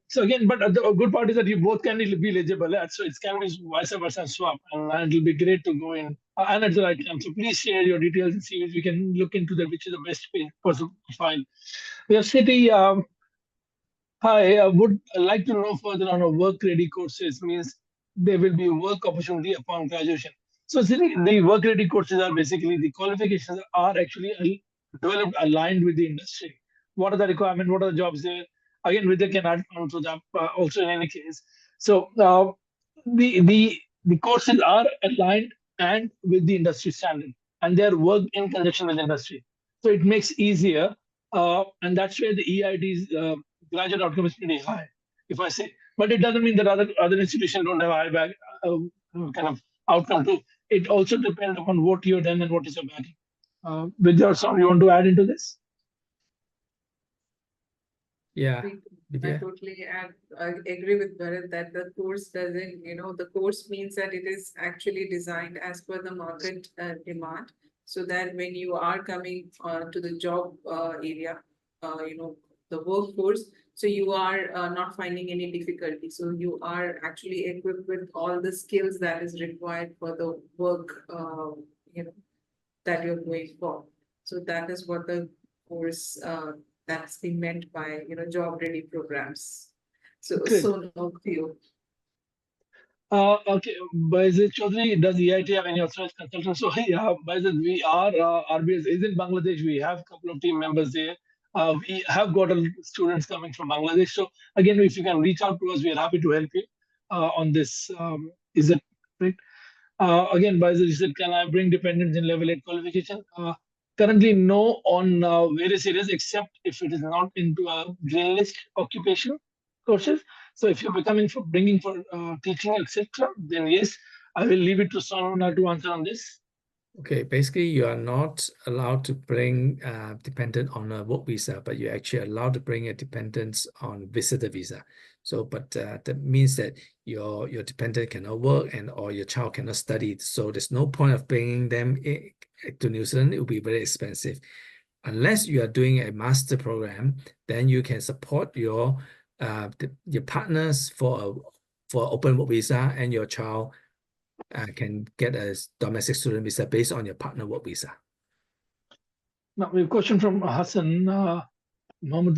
So again, but the good part is that you both can be eligible. So it can be vice versa swap, and it'll be great to go in and at the right time. So please share your details and see if we can look into that, which is the best possible profile. We have City. Hi, I would like to know further on a work-ready courses. Means there will be a work opportunity upon graduation. So the work-ready courses are basically the qualifications are actually developed aligned with the industry. What are the requirements? What are the jobs there? Again, Vidya can add on to that also in any case. So the courses are aligned and with the industry standard, and they are worked in conjunction with the industry. So it makes easier, and that's where the EIT's graduate outcome is pretty high, if I say. But it doesn't mean that other institutions don't have high kind of outcome too. It also depends upon what you've done and what is your backing. Vidya, or you want to add into this? Yeah. I totally I agree with Bharat that the course doesn't, the course means that it is actually designed as per the market demand, so that when you are coming to the job area, the workforce, so you are not finding any difficulty. So you are actually equipped with all the skills that is required for the work, that you're going for. So that is what the course that's been meant by job ready programs. So Great. so no you. Okay, Baizid Chaudhary, does EIT have any authorized consultants? So yeah, Baizid, we are RBS is in Bangladesh. We have a couple of team members there. We have got students coming from Bangladesh. So again, if you can reach out to us, we are happy to help you on this. Is it right? Again, Baizid, you said, can I bring dependents in level 8 qualification? Currently, no on various areas, except if it is not into a green list occupation courses. So if you're becoming for bringing for teaching, etc., then yes, I will leave it to Sona to answer on this. Okay, basically you are not allowed to bring dependent on a work visa, but you're actually allowed to bring a dependent on visitor visa. So, but that means that your dependent cannot work and or your child cannot study. So there's no point of bringing them to New Zealand. It will be very expensive. Unless you are doing a master program, then you can support your partners for open work visa, and your child can get a domestic student visa based on your partner work visa. Now we have a question from Hassan. Mohammed,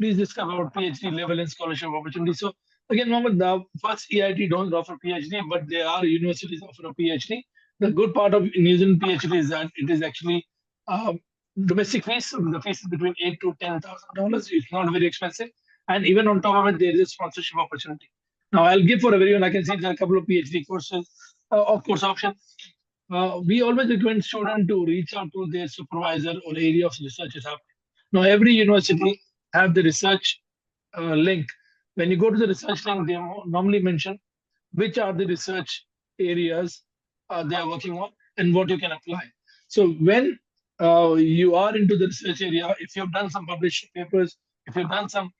please discuss about PhD level and scholarship opportunity. So again, Mohammed, the first EIT don't offer PhD, but there are universities offer a PhD. The good part of New Zealand PhD is that it is actually domestic fees. So the fees is between $8,000 to $10,000. It's not very expensive, and even on top of it, there is a sponsorship opportunity. Now I'll give for everyone. I can see there are a couple of PhD courses, of course, options. We always recommend students to reach out to their supervisor or area of research is happening. Now, every university have the research link. When you go to the research link, they normally mention which are the research areas they are working on and what you can apply. So when you are into the research area, if you have done some published papers, if you've done some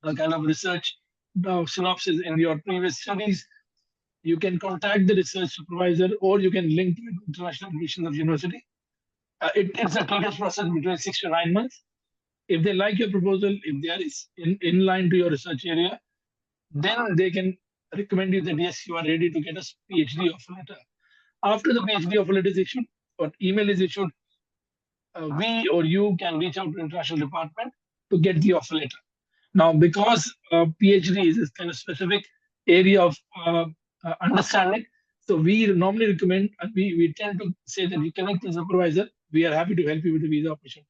kind of research synopsis in your previous studies, you can contact the research supervisor or you can link to international admissions of university. It's a tedious process between 6 to 9 months. If they like your proposal, if they are in line to your research area, then they can recommend you that yes, you are ready to get a PhD offer letter. After the PhD offer letter is issued or email is issued, we or you can reach out to international department to get the offer letter. Now, because PhD is a kind of specific area of understanding, so we normally recommend, and we tend to say that you connect the supervisor. We are happy to help you with the visa opportunities.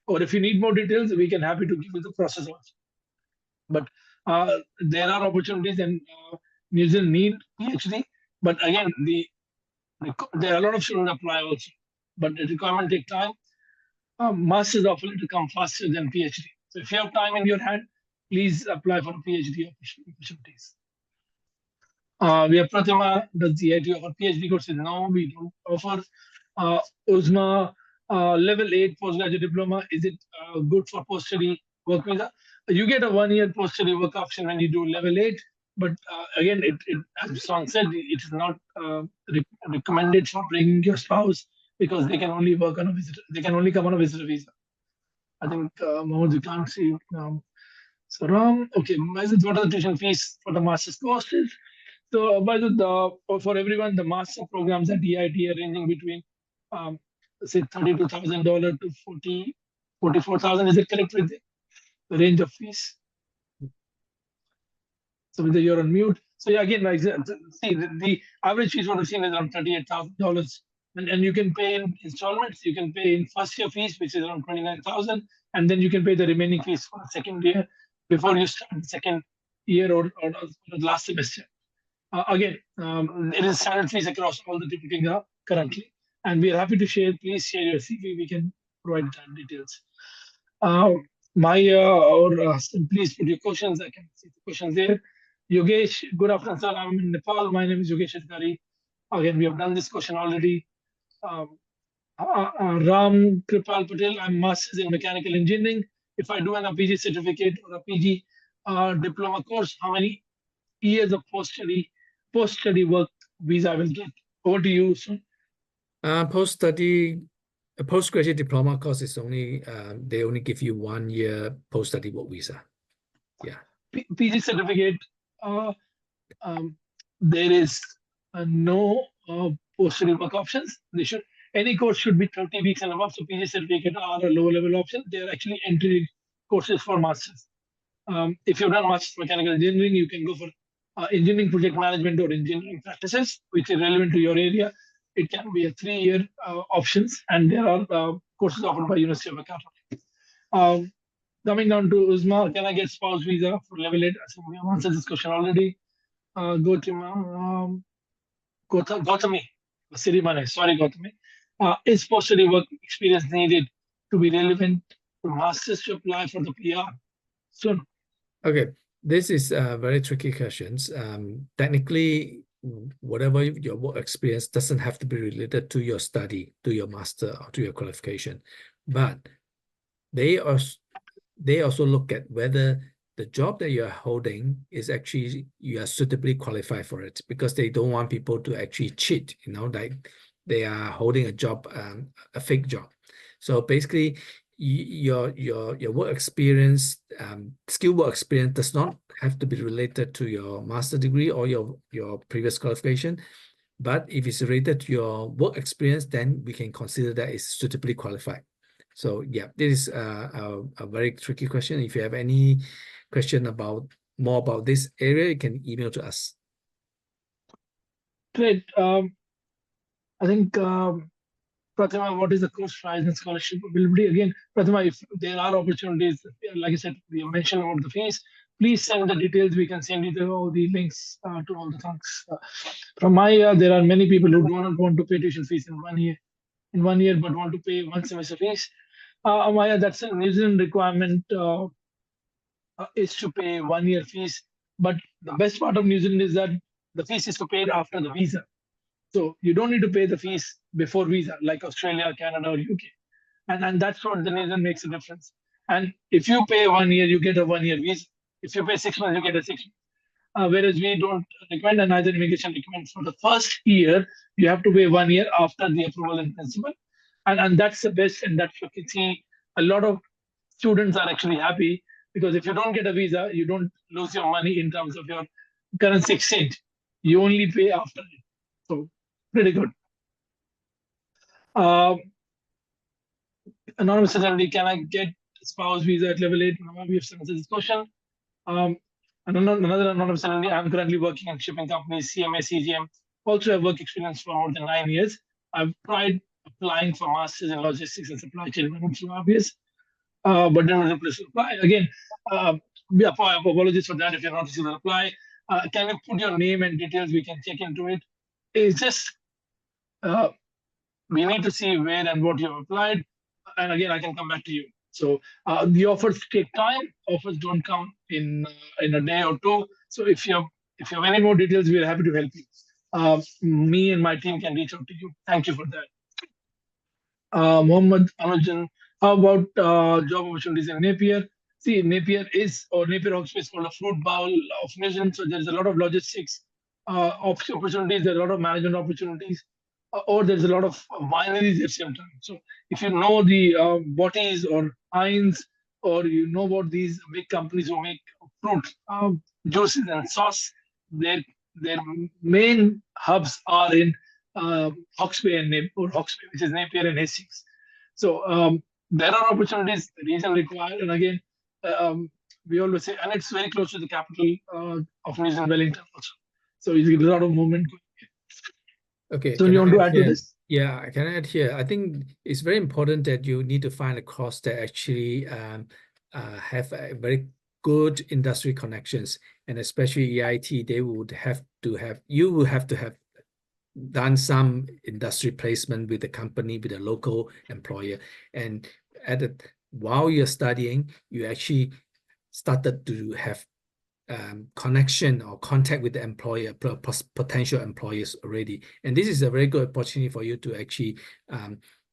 Or if you need more details, we can happy to give you the process also. But there are opportunities, and New Zealand need PhD. But again, there are a lot of students apply also. But the requirement take time. Masters often to come faster than PhD. So if you have time in your hand, please apply for PhD opportunities. We have Pratima, does the EIT offer PhD courses? No, we don't offer. USMA level 8 postgraduate diploma, is it good for post-study work visa? You get a 1-year post-study work option when you do level 8, but again, as Song said, it is not recommended for bringing your spouse because they can only work on a visitor. They can only come on a visitor visa. I think Mohammed, you can't see. So Ram, okay, Majid, what are the tuition fees for the master's courses? So Majid, for everyone, the master programs at EIT are ranging between um, say $32,000 to 44,000. Is it correct with the range of fees? So whether you're on mute. So yeah, again, like, see the average fees what I've seen is around $38,000, and you can pay in installments. You can pay in first year fees, which is around 29,000, and then you can pay the remaining fees for the second year before you start the second year or the last semester. Again, it is standard fees across all the different currently, and we are happy to share. Please share your CV. We can provide that details. Uh, please put your questions. I can see the questions there. Yogesh, good afternoon, sir. I'm in Nepal. My name is Yogesh Adhikari. Again, we have done this question already. Um, Ram Kripal Patel, I'm Masters in Mechanical Engineering. If I do an PG certificate or a PG diploma course, how many years of post-study work visa I will get? Over to you, sir. Post-study, a postgraduate diploma course is only, they only give you 1 year post-study work visa. Yeah. PG certificate, there is no post-study work options. Any course should be 30 weeks and above. So PG certificate are a low-level option. They are actually entry courses for masters. If you've done Masters Mechanical Engineering, you can go for engineering project management or engineering practices, which is relevant to your area. It can be a 3-year options, and there are courses offered by University of Jakarta. Coming down to Uzma, can I get spouse visa for level 8? I think we have answered this question already. Gautami, Sirimane, sorry, Gautami. Is post-study work experience needed to be relevant to masters to apply for the PR? So, okay, this is a very tricky questions. Technically, whatever your work experience doesn't have to be related to your study, to your master, or to your qualification, but they also look at whether the job that you are holding is actually you are suitably qualified for it, because they don't want people to actually cheat, like they are holding a job, a fake job. So basically, your work experience, skill work experience does not have to be related to your master degree or your previous qualification. But if it's related to your work experience, then we can consider that is suitably qualified. So yeah, this is a very tricky question. If you have any question more about this area, you can email to us. Great. I think Pratima, what is the course price and scholarship availability? Again, Pratima, if there are opportunities, like I said, we mentioned about the fees, please send the details. We can send you all the links to all the things. From my there are many people who do not want to pay tuition fees in 1 year, but want to pay one semester fees. Maya, that's a New Zealand requirement, is to pay 1 year fees. But the best part of New Zealand is that the fees is to pay after the visa. So you don't need to pay the fees before visa, like Australia, Canada, or UK. And that's what the New Zealand makes a difference. And if you pay 1 year, you get a 1 year visa. If you pay 6 months, you get a 6 months. Whereas we don't recommend, and neither immigration recommends, for the first year, you have to pay 1 year after the approval in principle. And that's the best, and that's you can see a lot of students are actually happy, because if you don't get a visa, you don't lose your money in terms of your currency exchange. You only pay after it. So pretty good. Anonymous certainly, can I get spouse visa at level 8? We have answered this question. Another anonymous certainly, I'm currently working in shipping companies, CMA, CGM. Also have work experience for more than 9 years. I've tried applying for masters in logistics and supply chain management through obvious, but then reply again. Apologies for that if you're not receiving the reply. Can you put your name and details? We can check into it. It's just we need to see where and what you have applied, and again I can come back to you. So the offers take time. Offers don't come in a day or two. So if you have any more details, we are happy to help you. Me and my team can reach out to you. Thank you for that. Mohammed Anujan, how about job opportunities in Napier? See, Napier Hawke's is called a fruit bowl of New Zealand. So there's a lot of logistics opportunities. There's a lot of management opportunities. or there's a lot of wineries at the same time. So if you know the Botties or Heinz, or you know about these big companies who make fruit juices and sauce, their their main hubs are in Hawke's Bay and or Hawke's Bay, which is Napier and Hastings. So there are opportunities the region require, and again, we always say, and it's very close to the capital of New Zealand, Wellington also. So there's a lot of movement. Okay, So can you I want to add add to here? this? Yeah, I can add here. I think it's very important that you need to find a course that actually have a very good industry connections, and especially EIT, they would have to have, you will have to have done some industry placement with the company, with a local employer. And while you're studying, you actually started to have connection or contact with the employer, potential employers already. And this is a very good opportunity for you to actually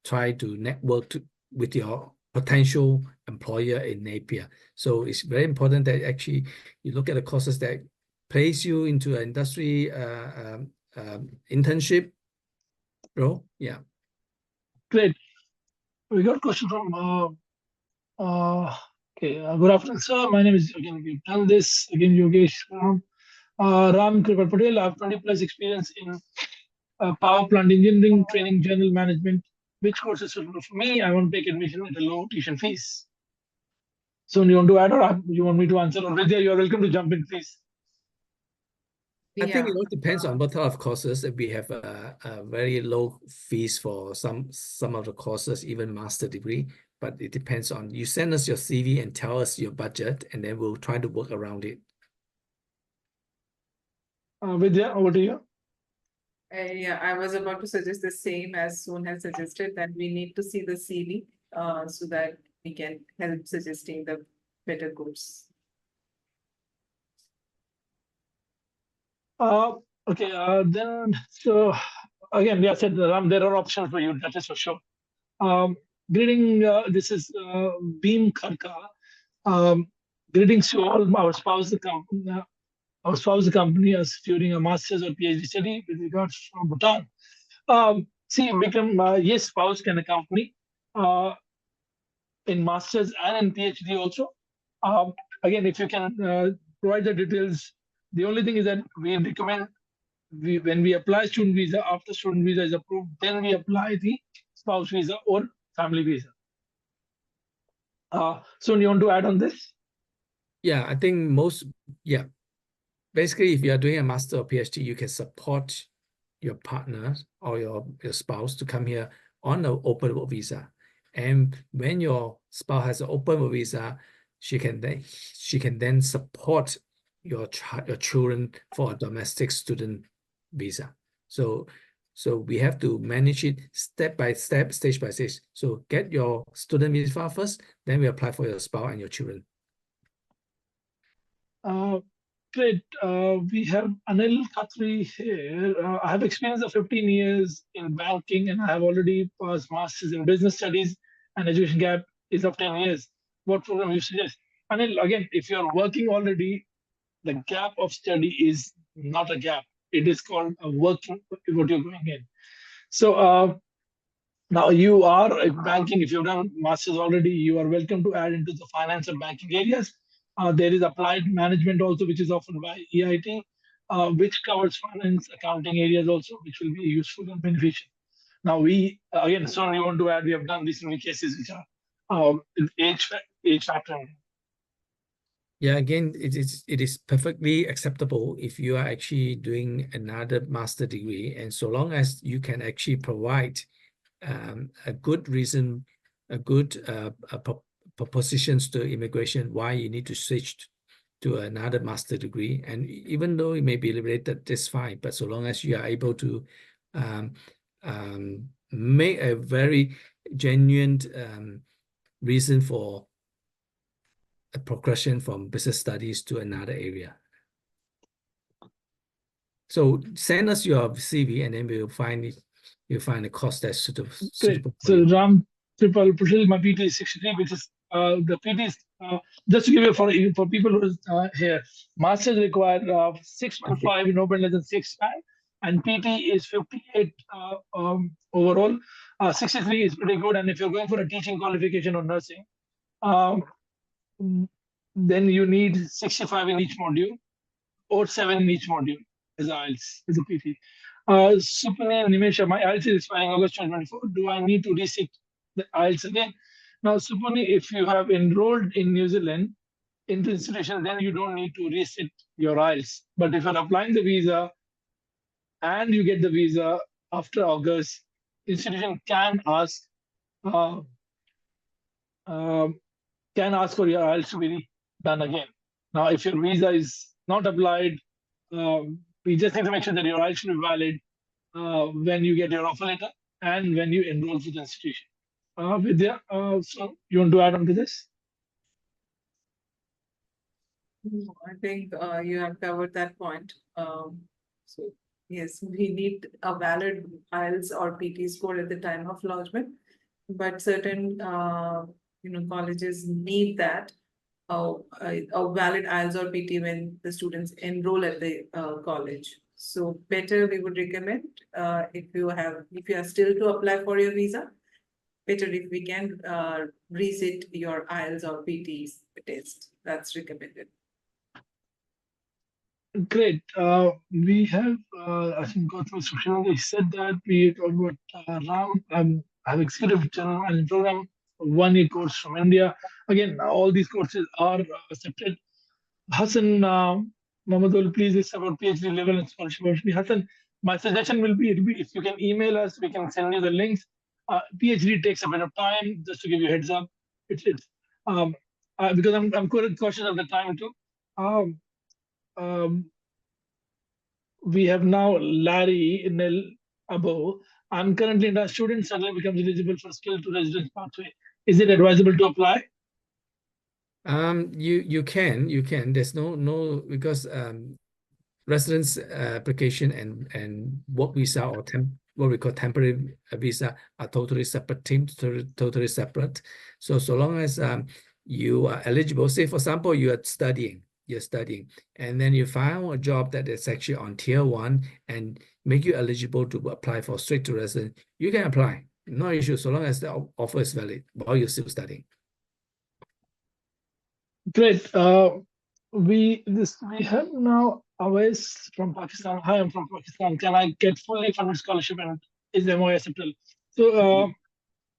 try to network with your potential employer in Napier. So it's very important that actually you look at the courses that place you into an industry internship role. Yeah. Great. We got a question from good afternoon, sir. My name is, again, we've done this again, Yogesh Ram Kripal Patel. I have 20 plus experience in power plant engineering, training, general management. Which course is suitable for me? I want to take admission at a low tuition fees. So you want to add, or you want me to answer? Or Vidya, you are welcome to jump in, please. I think Yeah. it all depends on what type of courses. We have a very low fees for some of the courses, even master degree. But it depends on, you send us your CV and tell us your budget, and then we'll try to work around it. Vidya, over to you. Yeah, I was about to suggest the same as Soon has suggested, that we need to see the CV so that we can help suggesting the better course. Okay, then, so again, yeah, said Ram, there are options for you, that is for sure. Greeting, this is Beam Kharka. Greetings to all our spouse, the company. Our spouse, the company, is during a master's or PhD study with regards from Bhutan. See, Vikram, yes, spouse can accompany in master's and in PhD also. Again, if you can provide the details, the only thing is that we recommend, when we apply student visa, after student visa is approved, then we apply the spouse visa or family visa. So you want to add on this? Yeah, I think basically, if you are doing a master or PhD, you can support your partner or your spouse to come here on an open work visa. And when your spouse has an open work visa, she can then support your children for a domestic student visa. So we have to manage it step by step, stage by stage. So get your student visa first, then we apply for your spouse and your children. Great. We have Anil Khatri here. I have experience of 15 years in banking, and I have already passed masters in business studies, and education gap is of 10 years. What program you suggest? Anil, again, if you're working already, the gap of study is not a gap. It is called a working, what you're going in. So now you are banking. If you've done masters already, you are welcome to add into the finance and banking areas. There is applied management also, which is offered by EIT, which covers finance, accounting areas also, which will be useful and beneficial. Now we, again, so we want to add, we have done this in cases which are age factor. Yeah, again, it is perfectly acceptable if you are actually doing another master degree, and so long as you can actually provide a good reason, a good propositions to immigration why you need to switch to another master degree, and even though it may be related, that's fine. But so long as you are able to make a very genuine reason for a progression from business studies to another area. So send us your CV, and then we'll find a course that's suitable. Great. For so you. Ram Tripal Patel, my PT is 63, which is the PT is just to give you for people who is here, masters require 6.5 in open less than 6.5, and PT is 58 overall. 63 is pretty good, and if you're going for a teaching qualification or nursing, um, then you need 65 in each module or 7 in each module as IELTS, as a PT. Supani Nimesha, my IELTS is expiring August 2024. Do I need to resit the IELTS again? Now, Supani, if you have enrolled in New Zealand into institution, then you don't need to resit your IELTS. But if you're applying the visa and you get the visa after August, institution uh, um, can ask for your IELTS to be done again. Now, if your visa is not applied, we just need to make sure that your IELTS should be valid when you get your offer letter and when you enroll with the institution. Vidya, so you want to add on to this? No, I think you have covered that point. So yes, we need a valid IELTS or PT score at the time of lodgement, but certain colleges need that a valid IELTS or PT when the students enroll at the college. So better we would recommend if you are still to apply for your visa, better if we can resit your IELTS or PT test. That's recommended. Great. We have, I think, go through social media. He said that we talked about Ram. I have executive general management program, 1 year course from India. Again, all these courses are accepted. Hassan Mamadul, please list about PhD level and scholarship opportunity. Hassan, my suggestion will be if you can email us, we can send you the links. PhD takes a bit of time, just to give you a heads up. It's because I'm quite cautious of the time too. Um, um, we have now Larry Nel Abo. I'm currently a student, suddenly becomes eligible for skill to residence pathway. Is it advisable to apply? You can. There's no because residence application and work visa or what we call temporary visa are totally separate teams, totally separate. So long as you are eligible, say for example you're studying, and then you find a job that is actually on tier 1 and make you eligible to apply for straight to resident, you can apply. No issue, so long as the offer is valid while you're still studying. Great. We have now Awais from Pakistan. Hi, I'm from Pakistan. Can I get fully funded scholarship and is MOA acceptable? So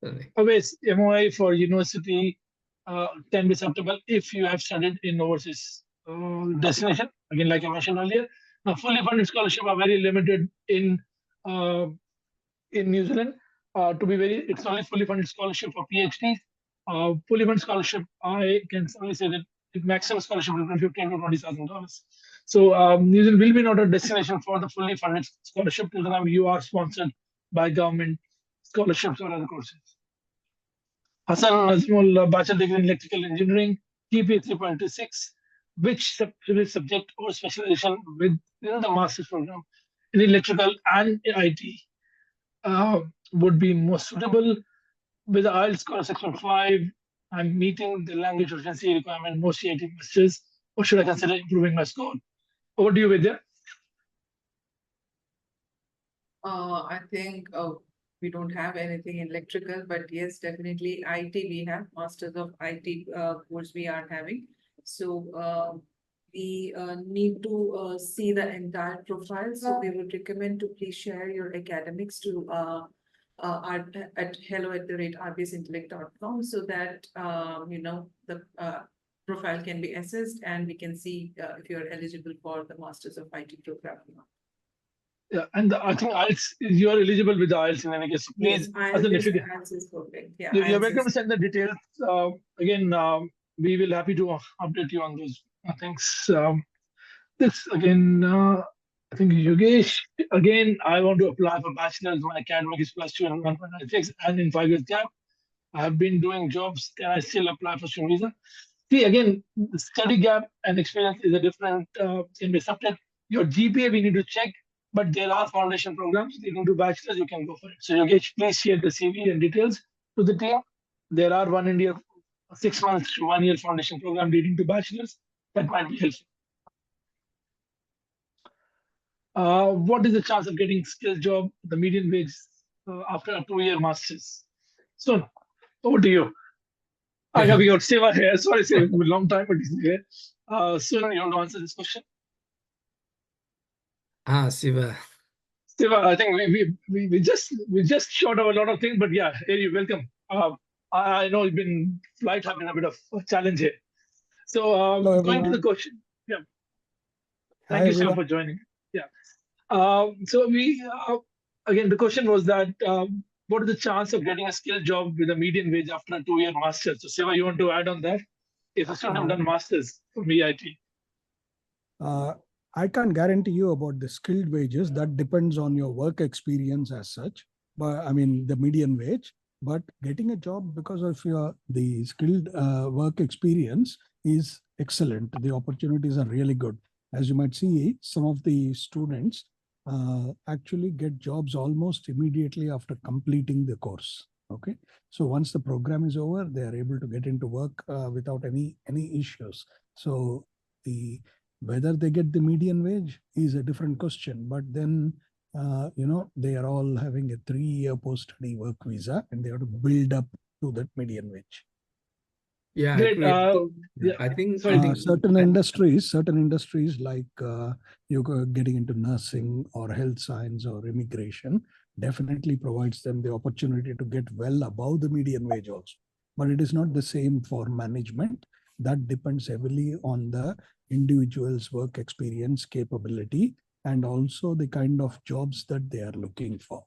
Certainly. Awais, MOA for university can be acceptable if you have studied in overseas destination. Again, like I mentioned earlier, now fully funded scholarship are very limited uh, in New Zealand. It's only fully funded scholarship for PhDs. Fully funded scholarship, I can only say that the maximum scholarship is between $15,000 to $20,000. So New Zealand will be not a destination for the fully funded scholarship till the time you are sponsored by government scholarships or other courses. Hassan Nazmul, bachelor degree in electrical engineering, GPA 3.26, which subject or specialization within the master's program in electrical and IT would be most suitable. With the IELTS score of 6.5, I'm meeting the language proficiency requirement most EIT masters, or should I consider improving my score? Over to you, Vidya. I think we don't have anything in electrical, but yes, definitely IT we have, Masters of IT course we are having. So we need to see the entire profile. So we would recommend to please share your academics to at hello@rbsintellect.com so that the profile can be assessed and we can see if you're eligible for the Masters of IT program or not. Yeah, and I think IELTS, you are eligible with the IELTS in any case. So please, Yes, Hassan, if you can, IELTS is perfect. Yeah, you're IELTS welcome to is. send the details. Again, we will happy to update you on those things. This again, I think Yogesh, again, I want to apply for bachelor's. My academic is +2 and 1.96, and in 5 years gap, I have been doing jobs. Can I still apply for student visa? See, again, the study gap and experience is a different, can be accepted. Your GPA, we need to check, but there are foundation programs leading to bachelor's, you can go for it. So, Yogesh, please share the CV and details to the team. There are one India 6 months to 1 year foundation program leading to bachelor's that might be helpful. What is the chance of getting skilled job, the median wage after a 2-year master's? So, over to you. I have got Seva here. Sorry, Seva, it's been a long time, but he's here. Soon you want to answer this question? Siva. Seva, I think we just short of a lot of things, but yeah, here you welcome. I know it's been flight have been a bit of a challenge here. So Hello, going to the everyone. question. Yeah, Hi, thank you, Seva, everyone. for joining. Yeah. So we again the question was that what is the chance of getting a skilled job with a median wage after a 2-year master's? So Seva, you want to add on that? If a student have done masters from EIT. I can't guarantee you about the skilled wages. That depends on your work experience as such. But I mean, the median wage. But getting a job because of the skilled work experience is excellent. The opportunities are really good. As you might see, some of the students actually get jobs almost immediately after completing the course. Okay, so once the program is over, they are able to get into work without any issues. So the whether they get the median wage is a different question, but then they are all having a 3-year post-study work visa, and they have to build up to that median wage. Yeah, Great. I think certain industries like getting into nursing or health science or immigration definitely provides them the opportunity to get well above the median wage also. But it is not the same for management. That depends heavily on the individual's work experience, capability, and also the kind of jobs that they are looking for.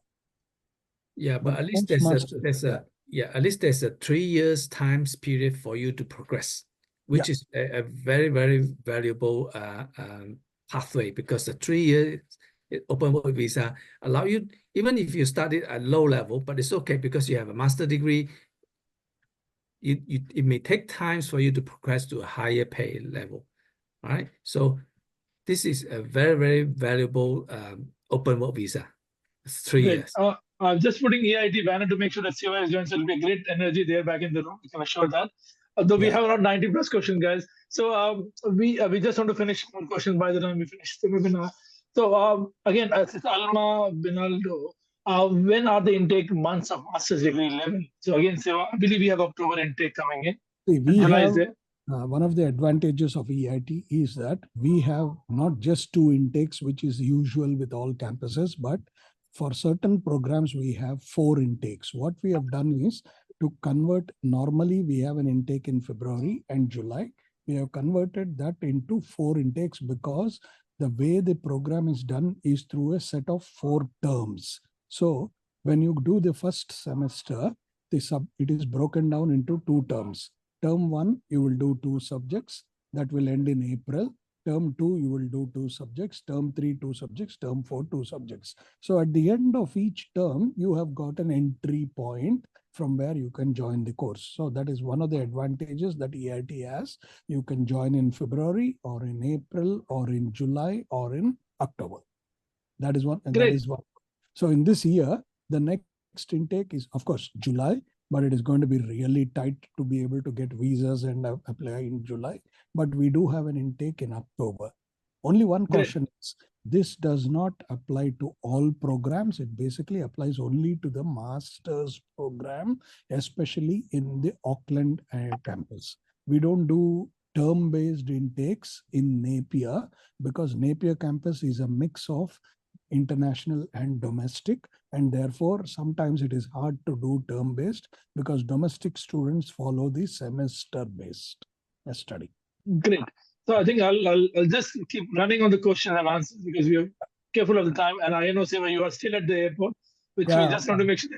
Yeah, but at least at least there's a 3 years times period for you to progress, which is a very, very valuable pathway, because the 3 years open work visa allow you, even if you studied at low level, but it's okay because you have a master degree. It may take times for you to progress to a higher pay level, right? So this is a very, very valuable open work visa. It's 3 Great. years. I'm just putting EIT banner to make sure that Seva is joined. So it'll be a great energy there back in the room. We can assure that. Although we have around 90 plus questions, guys. So we just want to finish one question by the time we finish the webinar. So again, Alma Binaldo, when are the intake months of master's degree level? So again, Seva, I believe we have October intake coming in. We have one of the advantages of EIT is that we have not just 2 intakes, which is usual with all campuses, but for certain programs, we have 4 intakes. What we have done is to convert, normally we have an intake in February and July. We have converted that into 4 intakes because the way the program is done is through a set of 4 terms. So when you do the first semester, it is broken down into 2 terms. Term 1, you will do 2 subjects that will end in April. Term 2, you will do 2 subjects. Term 3, 2 subjects. Term 4, 2 subjects. So at the end of each term, you have got an entry point from where you can join the course. So that is one of the advantages that EIT has. You can join in February or in April or in July or in October. That is one. And that is one. So in this year, the next intake is, of course, July, but it is going to be really tight to be able to get visas and apply in July. But we do have an intake in October. Only one caution is this does not apply to all programs. It basically applies only to the master's program, especially in the Auckland campus. We don't do term-based intakes in Napier because Napier campus is a mix of international and domestic, and therefore sometimes it is hard to do term-based because domestic students follow the semester-based study. Great. So I think I'll just keep running on the question and answers because we are careful of the time. And I know, Seva, you are still at the airport, which we just want to make sure.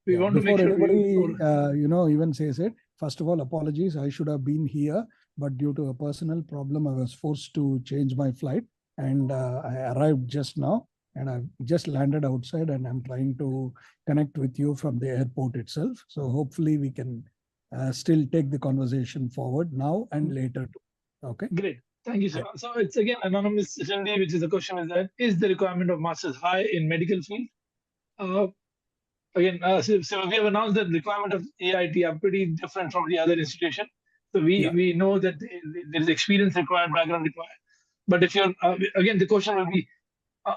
We want to make sure. Before anybody, even says it, first of all, apologies. I should have been here, but due to a personal problem, I was forced to change my flight, and I arrived just now. And I've just landed outside, and I'm trying to connect with you from the airport itself. So hopefully we can still take the conversation forward now and later too. Okay. Great. Thank you, sir. So it's again anonymous Cindy, which is the question is that is the requirement of masters high in medical field? So we have announced that the requirement of EIT are pretty different from the other institution. So we know that there is experience required, background required. But if you're again, the question will be,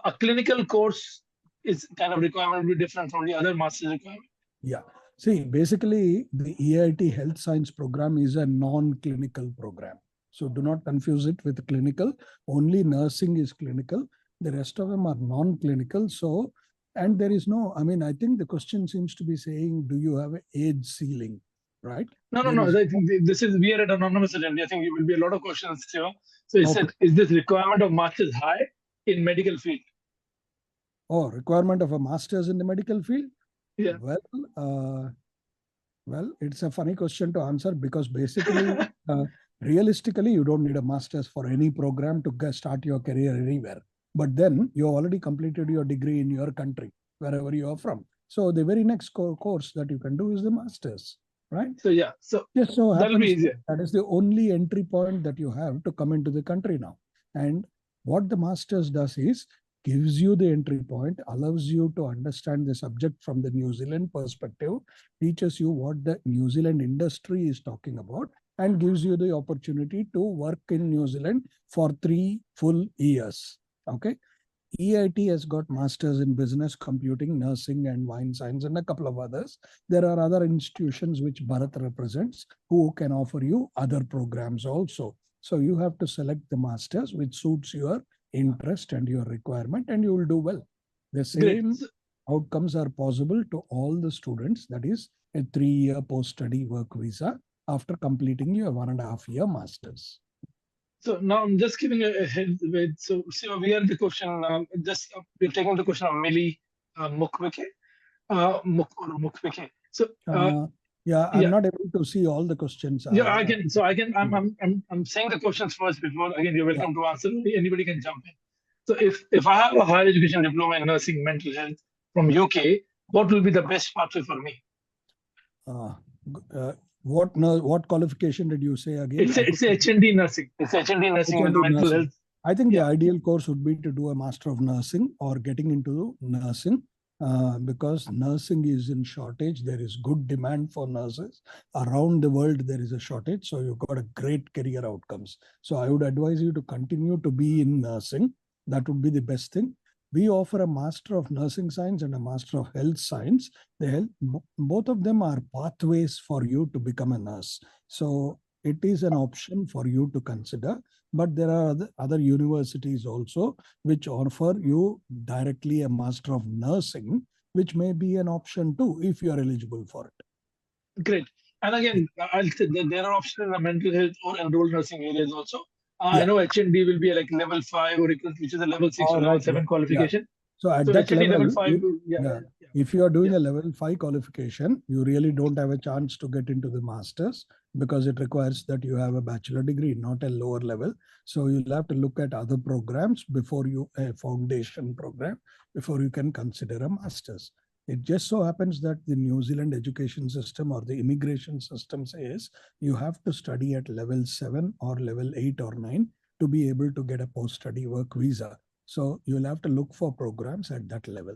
a clinical course is kind of requirement will be different from the other master's requirement. Yeah. See, basically, the EIT Health Science program is a non-clinical program. So do not confuse it with clinical. Only nursing is clinical. The rest of them are non-clinical. So, and there is no, I mean, I think the question seems to be saying, do you have an age ceiling, right? No. There is I think this is, we are at anonymous attendee. I think it will be a lot of questions here. So it Okay. said, is this requirement of master's high in medical field? requirement of a master's in the medical field. Yeah. Well, it's a funny question to answer because basically, realistically, you don't need a master's for any program to start your career anywhere. But then you already completed your degree in your country, wherever you are from. So the very next course that you can do is the master's, right? So yeah, so Just so that'll be happens easier. that is the only entry point that you have to come into the country now. And what the master's does is gives you the entry point, allows you to understand the subject from the New Zealand perspective, teaches you what the New Zealand industry is talking about, and gives you the opportunity to work in New Zealand for 3 full years. Okay. EIT has got masters in business, computing, nursing, and wine science, and a couple of others. There are other institutions which Bharat represents who can offer you other programs also. So you have to select the masters which suits your interest and your requirement, and you will do well. The same outcomes are possible to all the students. That is a 3-year post-study work visa after completing your 1.5-year masters. So now I'm just giving a head with, so we are the question, we're taking the question of Millie Mukwege, Mukwege. So I'm not able to see all the questions. I can. So I'm saying the questions first before. Again, you're welcome to answer. Anybody can jump in. So if I have a higher education diploma in nursing, mental health from UK, what will be the best pathway for me? What qualification did you say again? It's HND nursing. It's HND nursing with mental health. I think the ideal course would be to do a Master of Nursing or getting into nursing. Because nursing is in shortage. There is good demand for nurses. Around the world, there is a shortage. So you've got a great career outcomes. So I would advise you to continue to be in nursing. That would be the best thing. We offer a Master of Nursing Science and a Master of Health Science. Both of them are pathways for you to become a nurse. So it is an option for you to consider. But there are other universities also which offer you directly a Master of Nursing, which may be an option too if you are eligible for it. Great. And again, I'll say that there are options in the mental health or enrolled nursing areas also. I know HND will be like level 5 or which is a level 6 or level 7 qualification. So at that HND level, 5, if you are doing a level 5 qualification, you really don't have a chance to get into the masters because it requires that you have a bachelor degree, not a lower level. So you'll have to look at other programs before a foundation program, before you can consider a master's. It just so happens that the New Zealand education system or the immigration system says you have to study at level 7 or level 8 or 9 to be able to get a post-study work visa. So you'll have to look for programs at that level.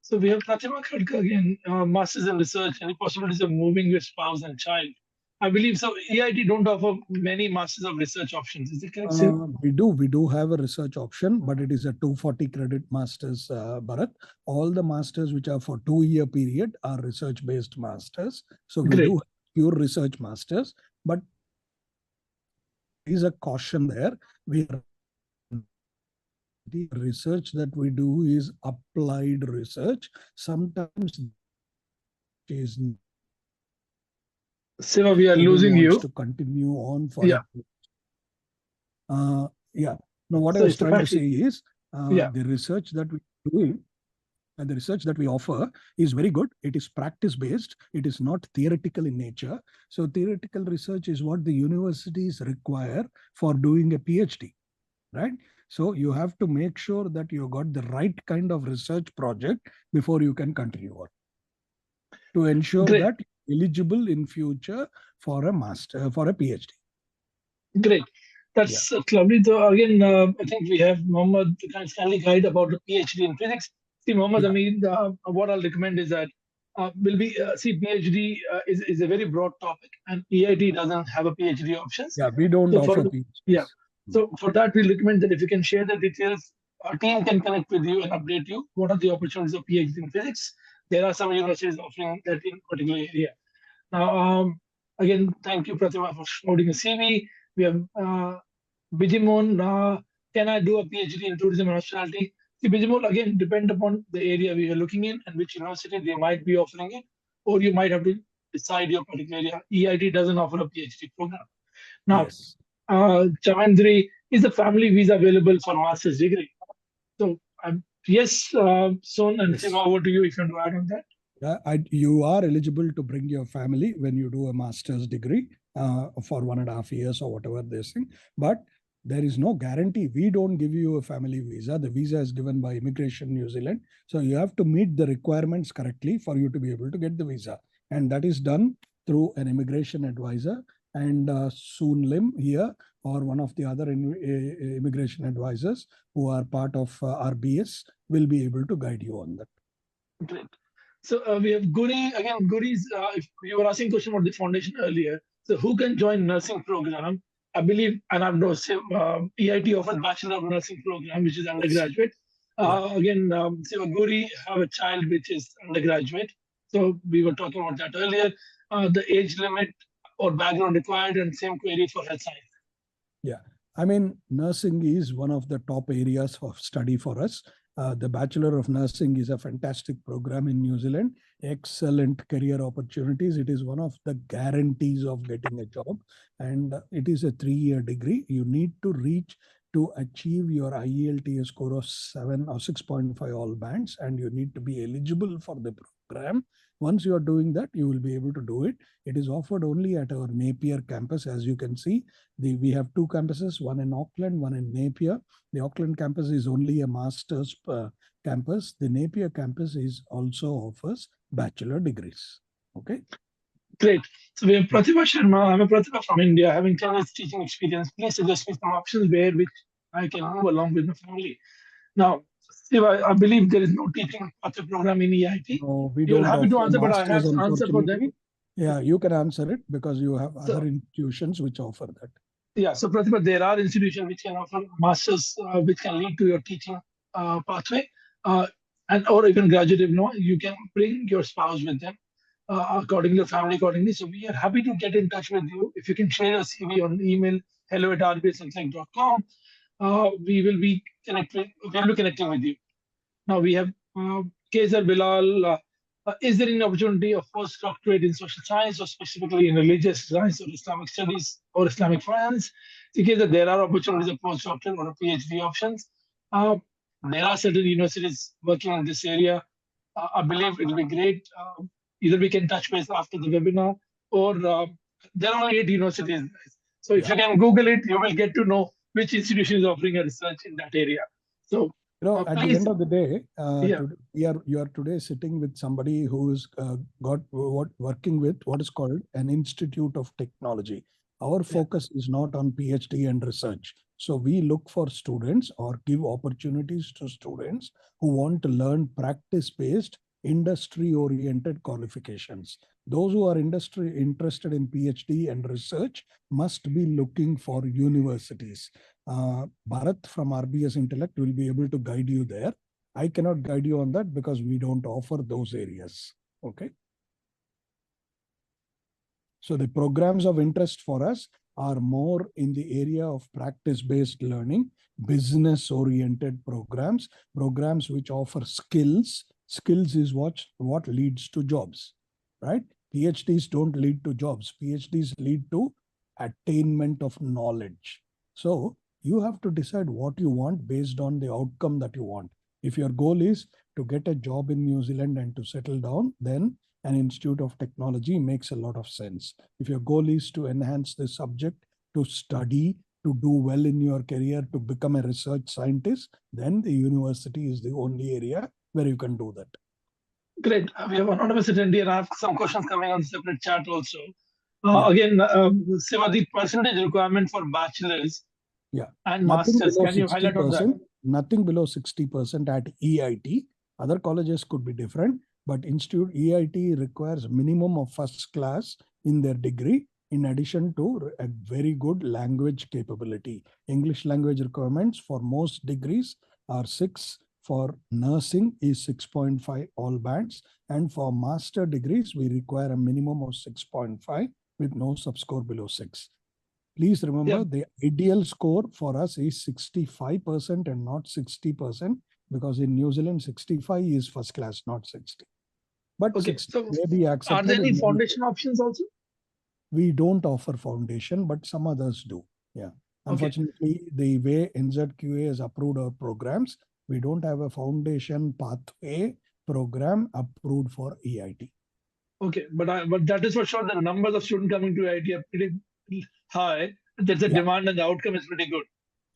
So we have Pratima Khadka again, Masters in Research, any possibilities of moving your spouse and child? I believe so. EIT don't offer many Masters of Research options. Is it correct? We do have a research option, but it is a 240 credit masters, Bharat. All the masters which are for 2-year period are research-based masters. So we do have pure research masters, but there is a caution there. The research that we do is applied research. Sometimes is Siva, we are losing you. To continue on for No, what I was trying to say is the research that we do and the research that we offer is very good. It is practice-based. It is not theoretical in nature. So theoretical research is what the universities require for doing a PhD, right? So you have to make sure that you got the right kind of research project before you can continue on to ensure that you're eligible in future for a master, for a PhD. Great. That's lovely. So again, I think we have Mohammed kindly guide about the PhD in physics. See, Mohammed, I mean, what I'll recommend is that PhD is a very broad topic, and EIT doesn't have a PhD options. Yeah, we don't offer PhD. Yeah. So for that, we recommend that if you can share the details our team can connect with you and update you what are the opportunities of PhD in physics. There are some universities offering that in particular area. Now, again, thank you, Pratima, for showing a CV. We have Bijimon. Can I do a PhD in tourism and hospitality? See, Bijimon, again, depend upon the area we are looking in and which university they might be offering it, or you might have to decide your particular area. EIT doesn't offer a PhD program. Now, Yes. Chavandri, is the family visa available for master's degree? So, yes, Son and Yes. Siva, over to you if you want to add on that. You are eligible to bring your family when you do a master's degree for 1.5 years or whatever this thing. But there is no guarantee. We don't give you a family visa. The visa is given by Immigration New Zealand. So you have to meet the requirements correctly for you to be able to get the visa. And that is done through an immigration advisor. And Soon Lim here, or one of the other immigration advisors who are part of RBS, will be able to guide you on that. Great. So we have Guri. Again, Guri's, if you were asking question about the foundation earlier, so who can join nursing program? I believe, and I've noticed EIT offers Bachelor of Nursing program, which is undergraduate. Again, so Guri have a child which is undergraduate. So we were talking about that earlier. The age limit or background required, and same query for health science. Yeah, I mean, nursing is one of the top areas of study for us. The Bachelor of Nursing is a fantastic program in New Zealand. Excellent career opportunities. It is one of the guarantees of getting a job. And it is a 3-year degree. You need to reach to achieve your IELTS score of 7 or 6.5 all bands. And you need to be eligible for the program. Once you are doing that, you will be able to do it. It is offered only at our Napier campus, as you can see. We have 2 campuses, one in Auckland, one in Napier. The Auckland campus is only a master's campus. The Napier campus also offers bachelor degrees. Okay. Great. So we have Pratibha Sharma. I'm a Pratibha from India, having 10 years teaching experience. Please suggest me some options where which I can move along with my family. Now, Steve, I believe there is no teaching pathway program in EIT. No, we You're don't happy to offer answer, but I have masters, an answer for them. unfortunately. Yeah, you can answer it because you have So, other institutions which offer that. Yeah, so Pratibha, there are institutions which can offer masters, which can lead to your teaching pathway, and or even graduate. If not, you can bring your spouse with them, according to family accordingly. So we are happy to get in touch with you. If you can share your CV on email hello@rbsintellect.com, we will be connecting. We will be connecting with you. Now we have Kaiser Bilal. Is there any opportunity of postdoctorate in social science or specifically in religious science or Islamic studies or Islamic finance? In case that there are opportunities of postdoctorate or PhD options, there are certain universities working in this area. I believe it will be great. Either we can touch base after the webinar, or there are only 8 universities. So if you can Google it, you will get to know which institution is offering a research in that area. So at please, the end of the day, yeah. you are today sitting with somebody who is working with what is called an Institute of Technology. Our focus is not on PhD and research. So we look for students or give opportunities to students who want to learn practice-based, industry-oriented qualifications. Those who are interested in PhD and research must be looking for universities. Bharat from RBS Intellect will be able to guide you there. I cannot guide you on that because we don't offer those areas. Okay. So the programs of interest for us are more in the area of practice-based learning, business-oriented programs which offer skills. Skills is what leads to jobs, right? PhDs don't lead to jobs. PhDs lead to attainment of knowledge. So you have to decide what you want based on the outcome that you want. If your goal is to get a job in New Zealand and to settle down, then an Institute of Technology makes a lot of sense. If your goal is to enhance the subject, to study, to do well in your career, to become a research scientist, then the university is the only area where you can do that. Great. We have anonymous attendee, and I have some questions coming on the separate chat also. Again, Siva, the percentage requirement for bachelors and masters, can you highlight on that? Nothing below 60% at EIT. Other colleges could be different, but EIT requires minimum of first class in their degree, in addition to a very good language capability. English language requirements for most degrees are 6. For nursing is 6.5 all bands. And for master degrees, we require a minimum of 6.5 with no subscore below 6. Please remember, the ideal score for us is 65% and not 60%, because in New Zealand, 65 is first class, not 60. But Okay, 60 so may be are accepted. there any foundation options also? We don't offer foundation, but some others do. Yeah. Unfortunately, the way NZQA has approved our programs, we don't have a foundation pathway program approved for EIT. Okay, but that is for sure. The numbers of students coming to EIT are pretty high. There's a demand and the outcome is pretty good.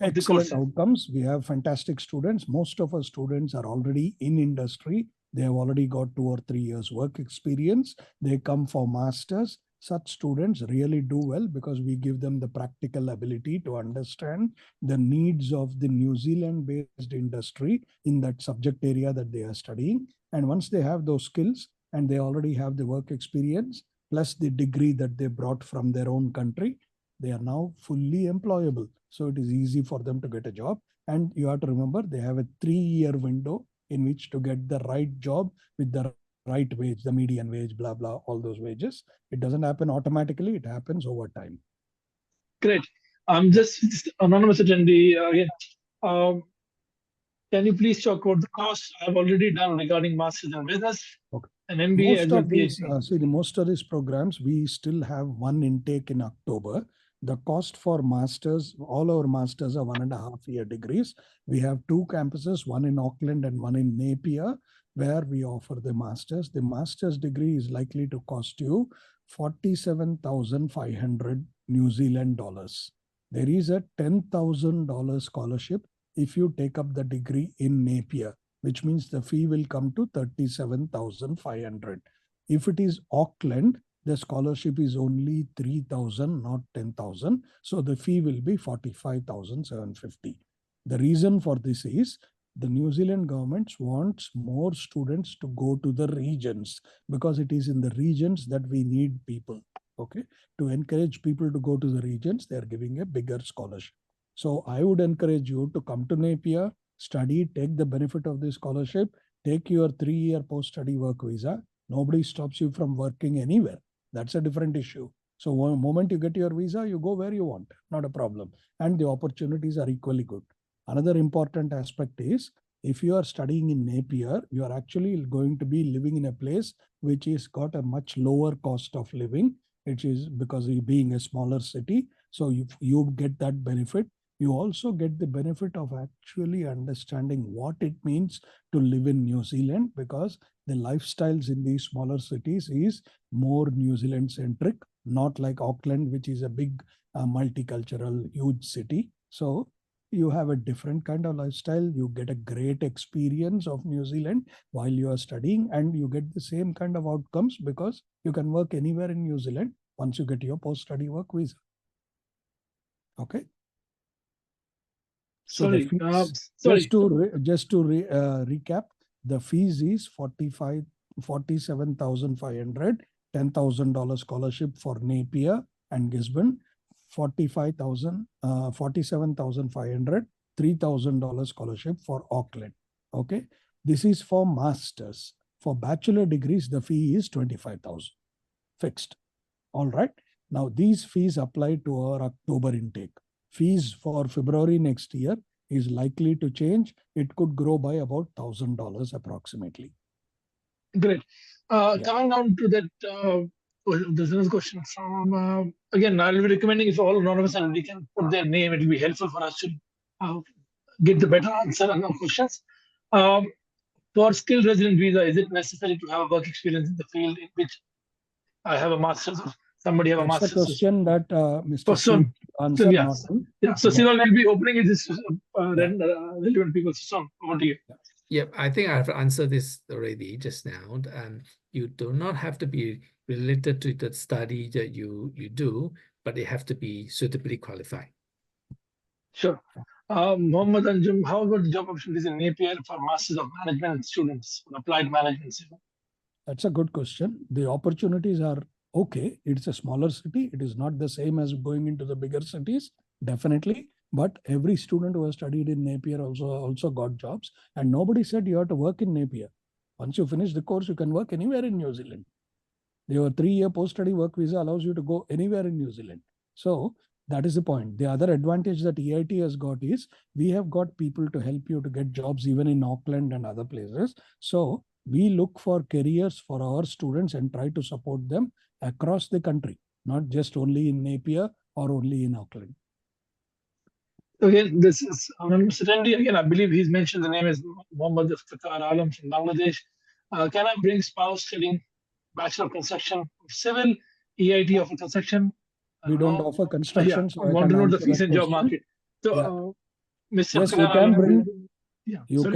Excellent outcomes. We have fantastic students. Most of our students are already in industry. They have already got 2 or 3 years work experience. They come for masters. Such students really do well because we give them the practical ability to understand the needs of the New Zealand-based industry in that subject area that they are studying. And once they have those skills and they already have the work experience, plus the degree that they brought from their own country, they are now fully employable. So it is easy for them to get a job. And you have to remember, they have a 3-year window in which to get the right job with the right wage, the median wage, blah, blah, all those wages. It doesn't happen automatically. It happens over time. Great. I'm just anonymous attendee again. Can you please talk about the costs I've already done regarding Masters in Business and MBA as well PhD? Most of these programs, we still have one intake in October. The cost for masters, all our masters are 1.5-year degrees. We have 2 campuses, one in Auckland and one in Napier, where we offer the masters. The master's degree is likely to cost you 47,500 New Zealand dollars. There is a $10,000 scholarship if you take up the degree in Napier, which means the fee will come to 37,500. If it is Auckland, the scholarship is only 3,000, not 10,000. So the fee will be 45,750. The reason for this is the New Zealand government wants more students to go to the regions because it is in the regions that we need people. Okay, to encourage people to go to the regions, they are giving a bigger scholarship. So I would encourage you to come to Napier, study, take the benefit of this scholarship, take your 3-year post-study work visa. Nobody stops you from working anywhere. That's a different issue. So one moment you get your visa, you go where you want, not a problem. And the opportunities are equally good. Another important aspect is, if you are studying in Napier, you are actually going to be living in a place which is got a much lower cost of living. It is because you being a smaller city. So you get that benefit. You also get the benefit of actually understanding what it means to live in New Zealand, because the lifestyles in these smaller cities is more New Zealand centric, not like Auckland, which is a big multicultural, huge city. So you have a different kind of lifestyle. You get a great experience of New Zealand while you are studying, and you get the same kind of outcomes because you can work anywhere in New Zealand once you get your post-study work visa. Okay. So the fees, just to recap, the fees is 47,500, $10,000 scholarship for Napier and Gisborne, 47,500, $3,000 scholarship for Auckland. Okay, this is for masters. For bachelor degrees, the fee is 25,000 fixed. All right. Now these fees apply to our October intake. Fees for February next year is likely to change. It could grow by about $1,000 approximately. Great. Coming down to that business question from, again, I'll be recommending if all anonymous and we can put their name, it will be helpful for us to get the better answer on our questions. For skilled resident visa, is it necessary to have a work experience in the field in which I have a master's or somebody have a master's? That's a question that Mr. Sun answer. Yes. Yeah. So Sival will be opening this relevant people. Sun, over to you. Yep, I think I've answered this already just now. You do not have to be related to the study that you do, but they have to be suitably qualified. Sure. Mohammed Anjum, how about job opportunities in Napier for Masters of Management students, applied management? That's a good question. The opportunities are okay. It's a smaller city. It is not the same as going into the bigger cities, definitely. But every student who has studied in Napier also got jobs, and nobody said you have to work in Napier. Once you finish the course, you can work anywhere in New Zealand. Your 3-year post-study work visa allows you to go anywhere in New Zealand. So that is the point. The other advantage that EIT has got is we have got people to help you to get jobs even in Auckland and other places. So we look for careers for our students and try to support them across the country, not just only in Napier or only in Auckland. Again, this is Mr. Rendi. Again, I believe he's mentioned the name is Mohammad Iftikhar Alam from Bangladesh. Can I bring spouse studying Bachelor of Construction of Civil, EIT of Construction? We don't offer construction, Yeah, so I I want can to know the answer fees that and job question. market. So, Yeah. Mr. Yes, you Iftikhar can Alam, bring yeah, you sorry,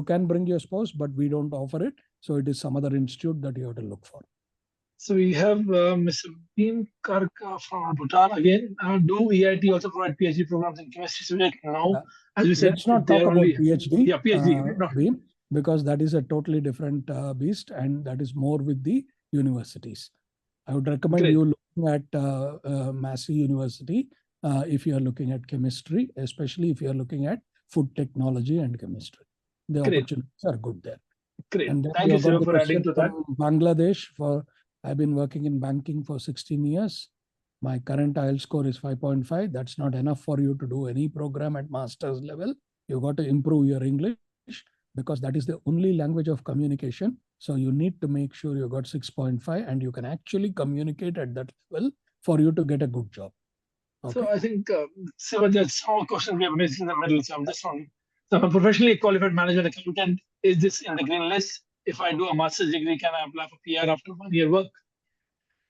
can bring your spouse, but we don't offer it. So it is some other institute that you have to look for. So we have Mr. Beam Karka from Bhutan again. Do EIT also provide PhD programs in chemistry subject? No, as you said, Let's not they talk are about only PhD. yeah PhD. No. Beam, because that is a totally different beast, and that is more with the universities. I would recommend Great. you looking at Massey University if you are looking at chemistry, especially if you are looking at food technology and chemistry. The Great. opportunities are good there. Great. And then Thank you, got sir, the for adding question to that. from Bangladesh. I've been working in banking for 16 years. My current IELTS score is 5.5. That's not enough for you to do any program at master's level. You got to improve your English because that is the only language of communication. So you need to make sure you got 6.5 and you can actually communicate at that level for you to get a good job. Okay. So I think, there's some more questions we have missed in the middle. So I'm just on. So I'm a professionally qualified management accountant. Is this in the green list? If I do a master's degree, can I apply for PR after 1 year work?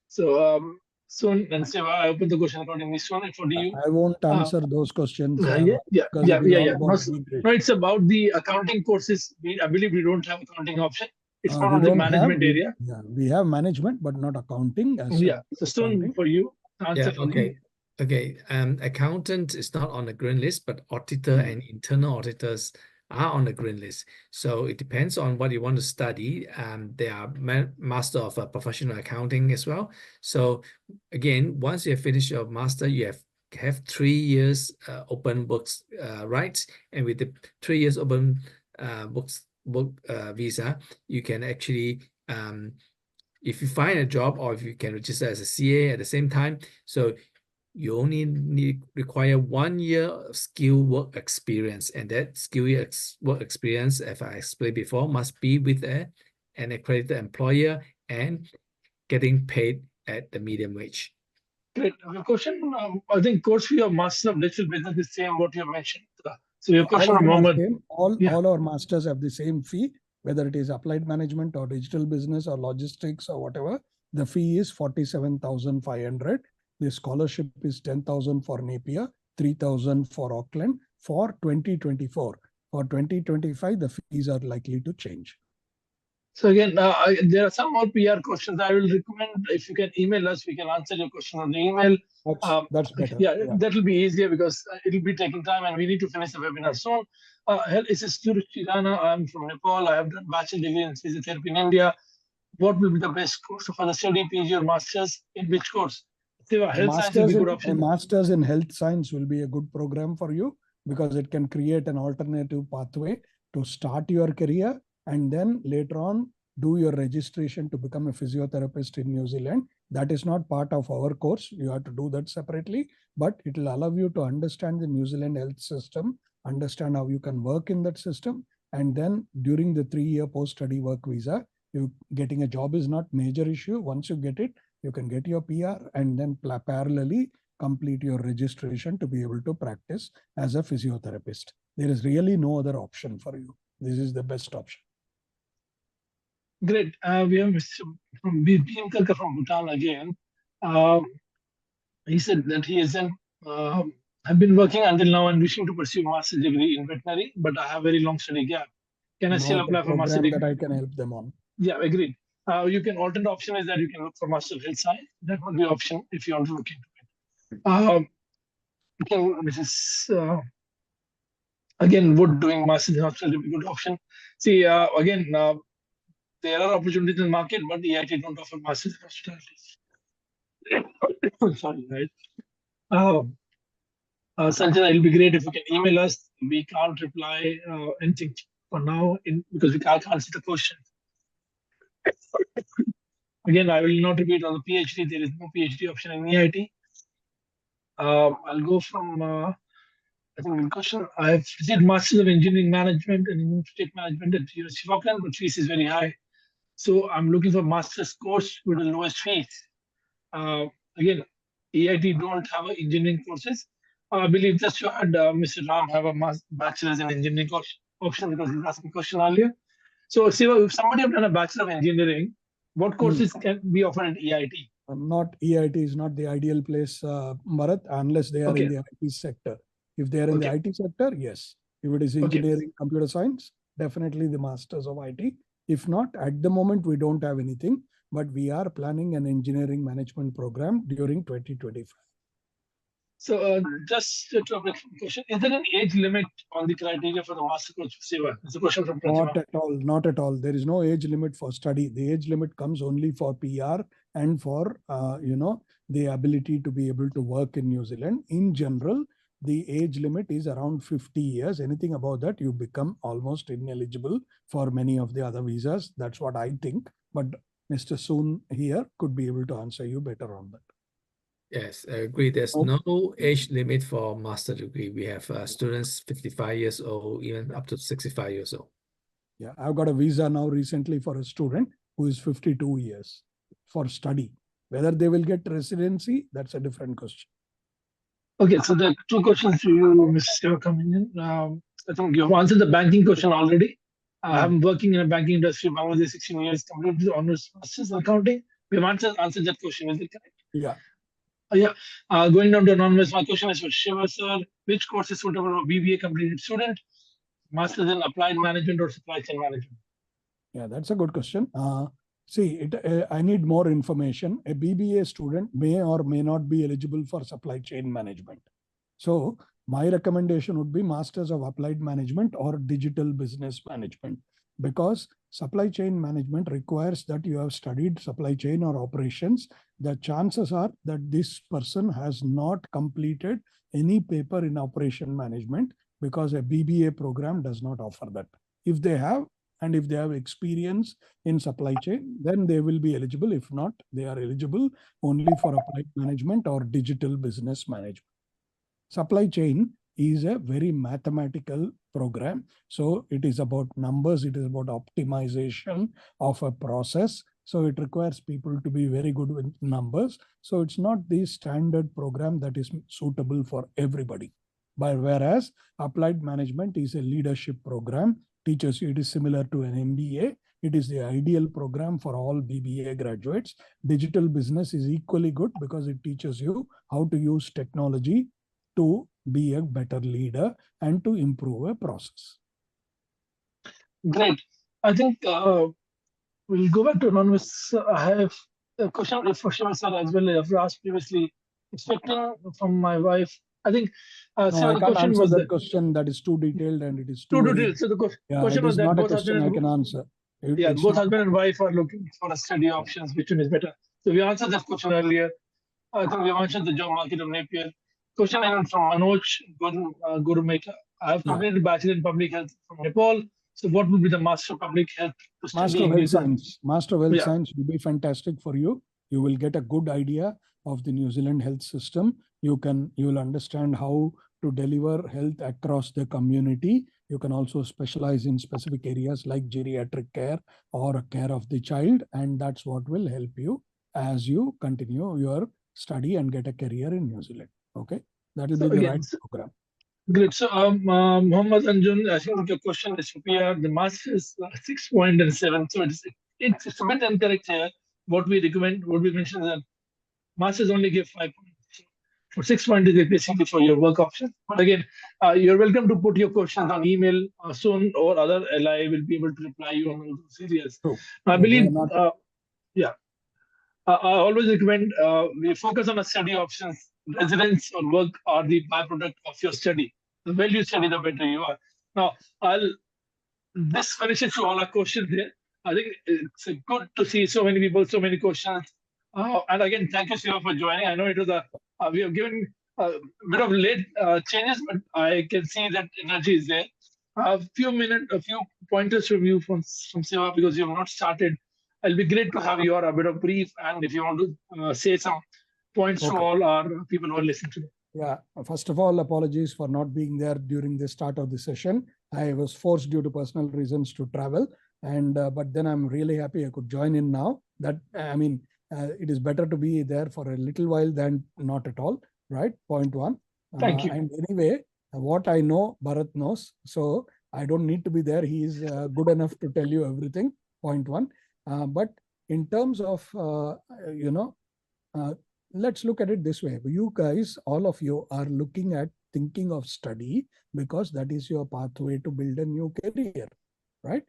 So soon, and Siva, I open the question accordingly. Soon, for you. I won't answer those questions. Yeah. No, it's about the accounting courses. I believe we don't have accounting option. It's more on the management area. Yeah, we have management, but not accounting. Yeah. So soon for you. Yeah. Okay. Okay. Accountant is not on the green list, but auditor and internal auditors are on the green list. So it depends on what you want to study. They are master of professional accounting as well. So again, once you have finished your master, you have 3 years open books rights, and with the 3 years open book visa, you can actually if you find a job or if you can register as a CA at the same time, so you only require 1 year of skill work experience, and that skill work experience, as I explained before, must be with an accredited employer and getting paid at the medium wage. Great. Your question, I think course fee of Master of Digital Business is same what you mentioned. So your question, all our masters have the same fee, whether it is applied management or digital business or logistics or whatever. The fee is 47,500. The scholarship is 10,000 for Napier, 3,000 for Auckland for 2024. For 2025, the fees are likely to change. So again, there are some more PR questions. I will recommend if you can email us, we can answer your question on the email. That's better. Yeah, that will be easier because it will be taking time and we need to finish the webinar soon. This is Suresh Chirana. I'm from Nepal. I have done bachelor degree in physiotherapy in India. What will be the best course for the study, PhD or master's? In which course? Health science will be a good option. A master's in health science will be a good program for you because it can create an alternative pathway to start your career and then later on do your registration to become a physiotherapist in New Zealand. That is not part of our course. You have to do that separately, but it will allow you to understand the New Zealand health system, understand how you can work in that system. And then during the 3-year post-study work visa, getting a job is not major issue. Once you get it, you can get your PR and then parallelly complete your registration to be able to practice as a physiotherapist. There is really no other option for you. This is the best option. Great. We have Mr. from Bhimkarka from Bhutan again. He said that he isn't. I've been working until now and wishing to pursue master's degree in veterinary, but I have very long study gap. Can I still apply for master's degree? That I can help them on. Yeah, agreed. You can alternate option is that you can look for master of health science. That would be option if you want to look into it. This is again, would doing master's in hospitality be a good option? See, again, there are opportunities in the market, but the EIT don't offer master's in hospitality. Sorry, right? Sanjana, it'll be great if you can email us. We can't reply anything for now because we can't answer the question. Again, I will not repeat on the PhD. There is no PhD option in EIT. I'll go from, I think, the question. I've did Masters of Engineering Management and State Management at the University of Auckland, but fees is very high. So I'm looking for master's course with the lowest fees. Uh, Again, EIT don't have engineering courses. I believe just you had Mr. Ram have a bachelor's in engineering course option because he asked me a question earlier. So, Siva, if somebody have done a bachelor of engineering, what courses can be offered at EIT? Not EIT is not the ideal place, Bharat, unless they are in Okay. the IT sector. If they are in the Okay. IT sector, yes. If it is Okay. engineering, computer science, definitely the masters of IT. If not, at the moment, we don't have anything, but we are planning an engineering management program during 2025. So, just to a question, is there an age limit on the criteria for the master course, Siva? It's a question from Pratibha. Not at all. Not at all. There is no age limit for study. The age limit comes only for PR and for, the ability to be able to work in New Zealand. In general, the age limit is around 50 years. Anything above that, you become almost ineligible for many of the other visas. That's what I think. But Mr. Soon here could be able to answer you better on that. Yes, I agree. There's Oh. no age limit for master degree. We have students 55 years old, even up to 65 years old. Yeah, I've got a visa now recently for a student who is 52 years for study. Whether they will get residency, that's a different question. Okay, so the two questions to you, Mr. Siva, coming in. I think you've answered the banking question already. I'm working in a banking industry, Bangladesh, 16 years, completed honors masters in accounting. We've answered that question, is it correct? Yeah. Yeah. Going down to anonymous, my question is for Shiva, sir. Which course is suitable for a BBA completed student? Masters in applied management or supply chain management? Yeah, that's a good question. I need more information. A BBA student may or may not be eligible for supply chain management. So my recommendation would be Masters of Applied Management or Digital Business Management, because supply chain management requires that you have studied supply chain or operations. The chances are that this person has not completed any paper in operation management, because a BBA program does not offer that. If they have, and if they have experience in supply chain, then they will be eligible. If not, they are eligible only for applied management or digital business management. Supply chain is a very mathematical program. So it is about numbers. It is about optimization of a process. So it requires people to be very good with numbers. So it's not the standard program that is suitable for everybody. But whereas applied management is a leadership program, teaches you, it is similar to an MBA. It is the ideal program for all BBA graduates. Digital business is equally good because it teaches you how to use technology to be a better leader and to improve a process. Great. I think we'll go back to anonymous. I have a question for Shiva, sir, as well. I've asked previously, expecting from my wife. I think No, Siva, I the can't question answer was that question. That is too detailed and it is too too very. detailed. So the Yeah, question it was is that not a both question husband I can answer. both not. husband and wife are looking for a study options. Which one is better? So we answered that question earlier. I think we mentioned the job market of Napier. Question from Manoj Gurumeka. I have completed Bachelor in Public Health from Nepal. So what would be the Master of Public Health to study Master of in New Health Zealand? Science. Master of Health Yeah. Science will be fantastic for you. You will get a good idea of the New Zealand health system. You will understand how to deliver health across the community. You can also specialize in specific areas like geriatric care or care of the child. And that's what will help you as you continue your study and get a career in New Zealand. Okay. That will be the right program. Great. So, Muhammad Anjun, I think your question is for PR. The master is 6.7. So it's a bit incorrect here. What we recommend, what we mentioned is that masters only give 5 points. For 6 points is basically for your work option. But again, you're welcome to put your questions on email soon, or other LI will be able to reply you on all those areas. I believe, yeah. I always recommend we focus on a study options. Residence or work are the byproduct of your study. The well you study, the better you are. Now, this finishes to all our questions here. I think it's good to see so many people, so many questions. And again, thank you, Siva, for joining. I know it was we have given a bit of late changes, but I can see that energy is there. A few pointers from you from Seva because you have not started. It'll be great to have your a bit of brief, and if you want to say some points to Okay. all our people who are listening today. Yeah, first of all, apologies for not being there during the start of the session. I was forced due to personal reasons to travel, and but then I'm really happy I could join in now. That I mean, it is better to be there for a little while than not at all, right? Point one. Thank you. And anyway, what I know, Bharat knows, so I don't need to be there. He is good enough to tell you everything. Point one. But in terms of you know. Uh, let's look at it this way. You guys, all of you are looking at thinking of study because that is your pathway to build a new career, right?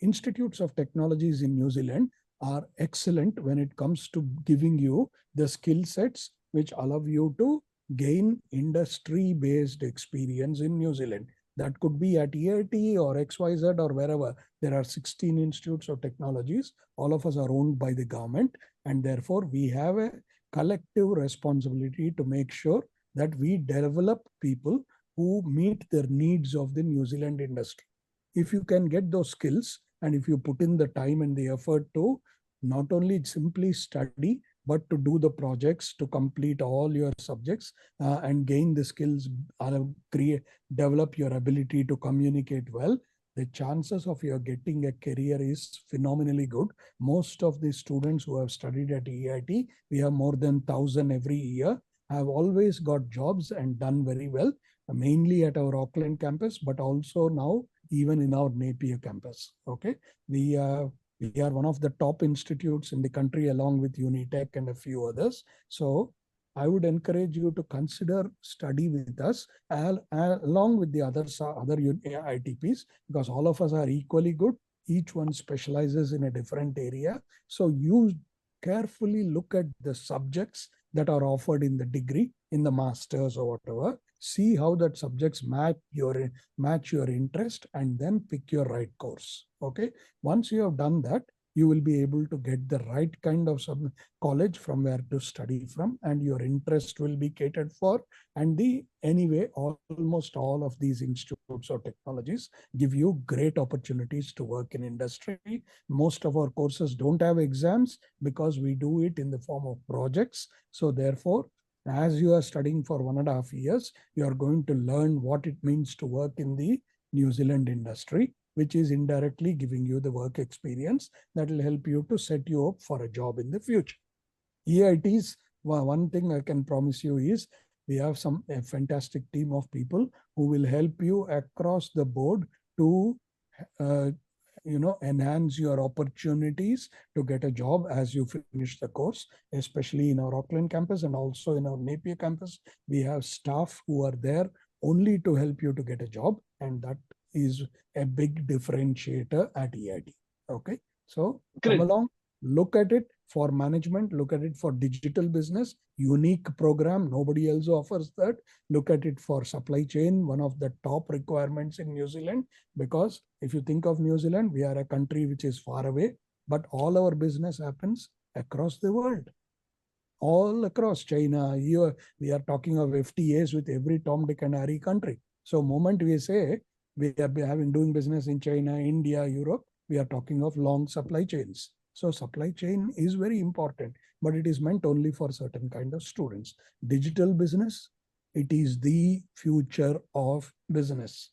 Institutes of technologies in New Zealand are excellent when it comes to giving you the skill sets which allow you to gain industry-based experience in New Zealand. That could be at EIT or XYZ or wherever. There are 16 institutes of technologies. All of us are owned by the government, and therefore we have a collective responsibility to make sure that we develop people who meet the needs of the New Zealand industry. If you can get those skills and if you put in the time and the effort to not only simply study, but to do the projects, to complete all your subjects and gain the skills, develop your ability to communicate well, the chances of your getting a career is phenomenally good. Most of the students who have studied at EIT, we have more than 1,000 every year, have always got jobs and done very well, mainly at our Auckland campus, but also now even in our Napier campus. Okay, we are one of the top institutes in the country along with Unitech and a few others. So I would encourage you to consider study with us along with the other ITPs, because all of us are equally good. Each one specializes in a different area. So you carefully look at the subjects that are offered in the degree, in the masters or whatever. See how that subjects match your interest, and then pick your right course. Okay. Once you have done that, you will be able to get the right kind of college from where to study from, and your interest will be catered for. And anyway, almost all of these institutes or technologies give you great opportunities to work in industry. Most of our courses don't have exams because we do it in the form of projects. So therefore, as you are studying for 1.5 years, you are going to learn what it means to work in the New Zealand industry, which is indirectly giving you the work experience that will help you to set you up for a job in the future. EITs, one thing I can promise you is we have a fantastic team of people who will help you across the board to enhance your opportunities to get a job as you finish the course, especially in our Auckland campus and also in our Napier campus. We have staff who are there only to help you to get a job, and that is a big differentiator at EIT. Okay, so come along, look at it for management, look at it for digital business, unique program, nobody else offers that. Look at it for supply chain, one of the top requirements in New Zealand, because if you think of New Zealand, we are a country which is far away, but all our business happens across the world. All across China, we are talking of FTAs with every Tom, Dick and Harry country. So moment we say we are doing business in China, India, Europe, we are talking of long supply chains. So supply chain is very important, but it is meant only for certain kind of students. Digital business, it is the future of business.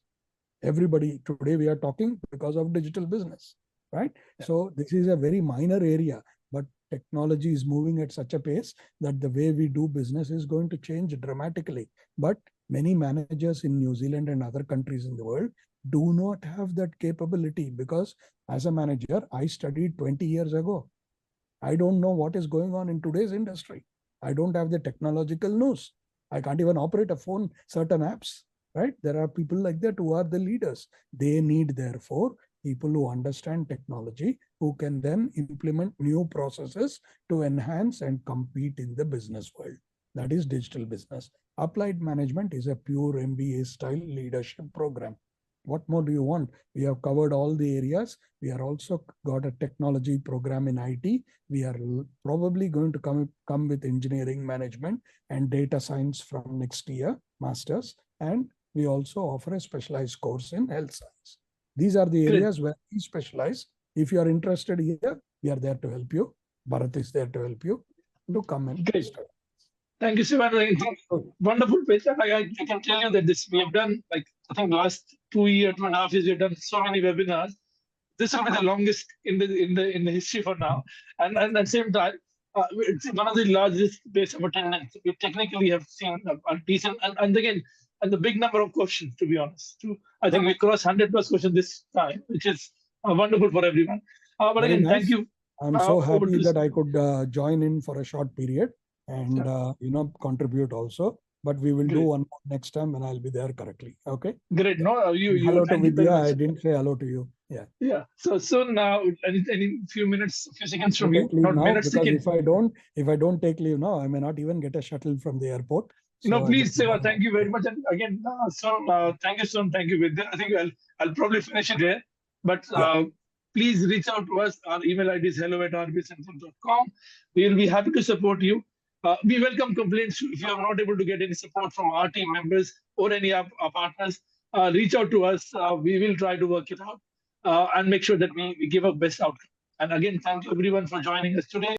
Everybody, today we are talking because of digital business, right? Yeah. So this is a very minor area, but technology is moving at such a pace that the way we do business is going to change dramatically. But many managers in New Zealand and other countries in the world do not have that capability, because as a manager, I studied 20 years ago. I don't know what is going on in today's industry. I don't have the technological news. I can't even operate a phone, certain apps, right? There are people like that who are the leaders. They need, therefore, people who understand technology, who can then implement new processes to enhance and compete in the business world. That is digital business. Applied management is a pure MBA style leadership program. What more do you want? We have covered all the areas. We are also got a technology program in IT. We are probably going to come with engineering management and data science from next year, masters. And we also offer a specialized course in health science. These are the Great. areas where we specialize. If you are interested here, we are there to help you. Bharat is there to help you to come and Great. study. Thank you, Sivan. Wonderful pitch. I can tell you that this we have done, like, I think last 2.5 years, we've done so many webinars. This will be the longest in the history for now. And at the same time, it's one of the largest base of attendance. We technically have seen a decent, and again, and the big number of questions, to be honest. I think we crossed 100 plus questions this time, which is wonderful for everyone. But Very again, nice. thank you. I'm so over happy to that I could join in for a short period and contribute also. But we will do Great. one more next time and I'll be there correctly. Okay. Great. No, Hello to thank you very Vidya. much. I didn't say hello to you. Yeah. Yeah. So now, any few minutes, few seconds from you, Take leave not now, minutes, because seconds. if I don't take leave now, I may not even get a shuttle from the airport. No, So I please, just Seva, thank you very much. And again, thank you, Son. Thank you, Vidya. I think I'll probably finish it here. But please reach out to us. Our email ID is hello@rbcentral.com. We will be happy to support you. We welcome complaints if you are not able to get any support from our team members or any of our partners. Reach out to us. We will try to work it out and make sure that we give our best outcome. And again, thank you everyone for joining us today.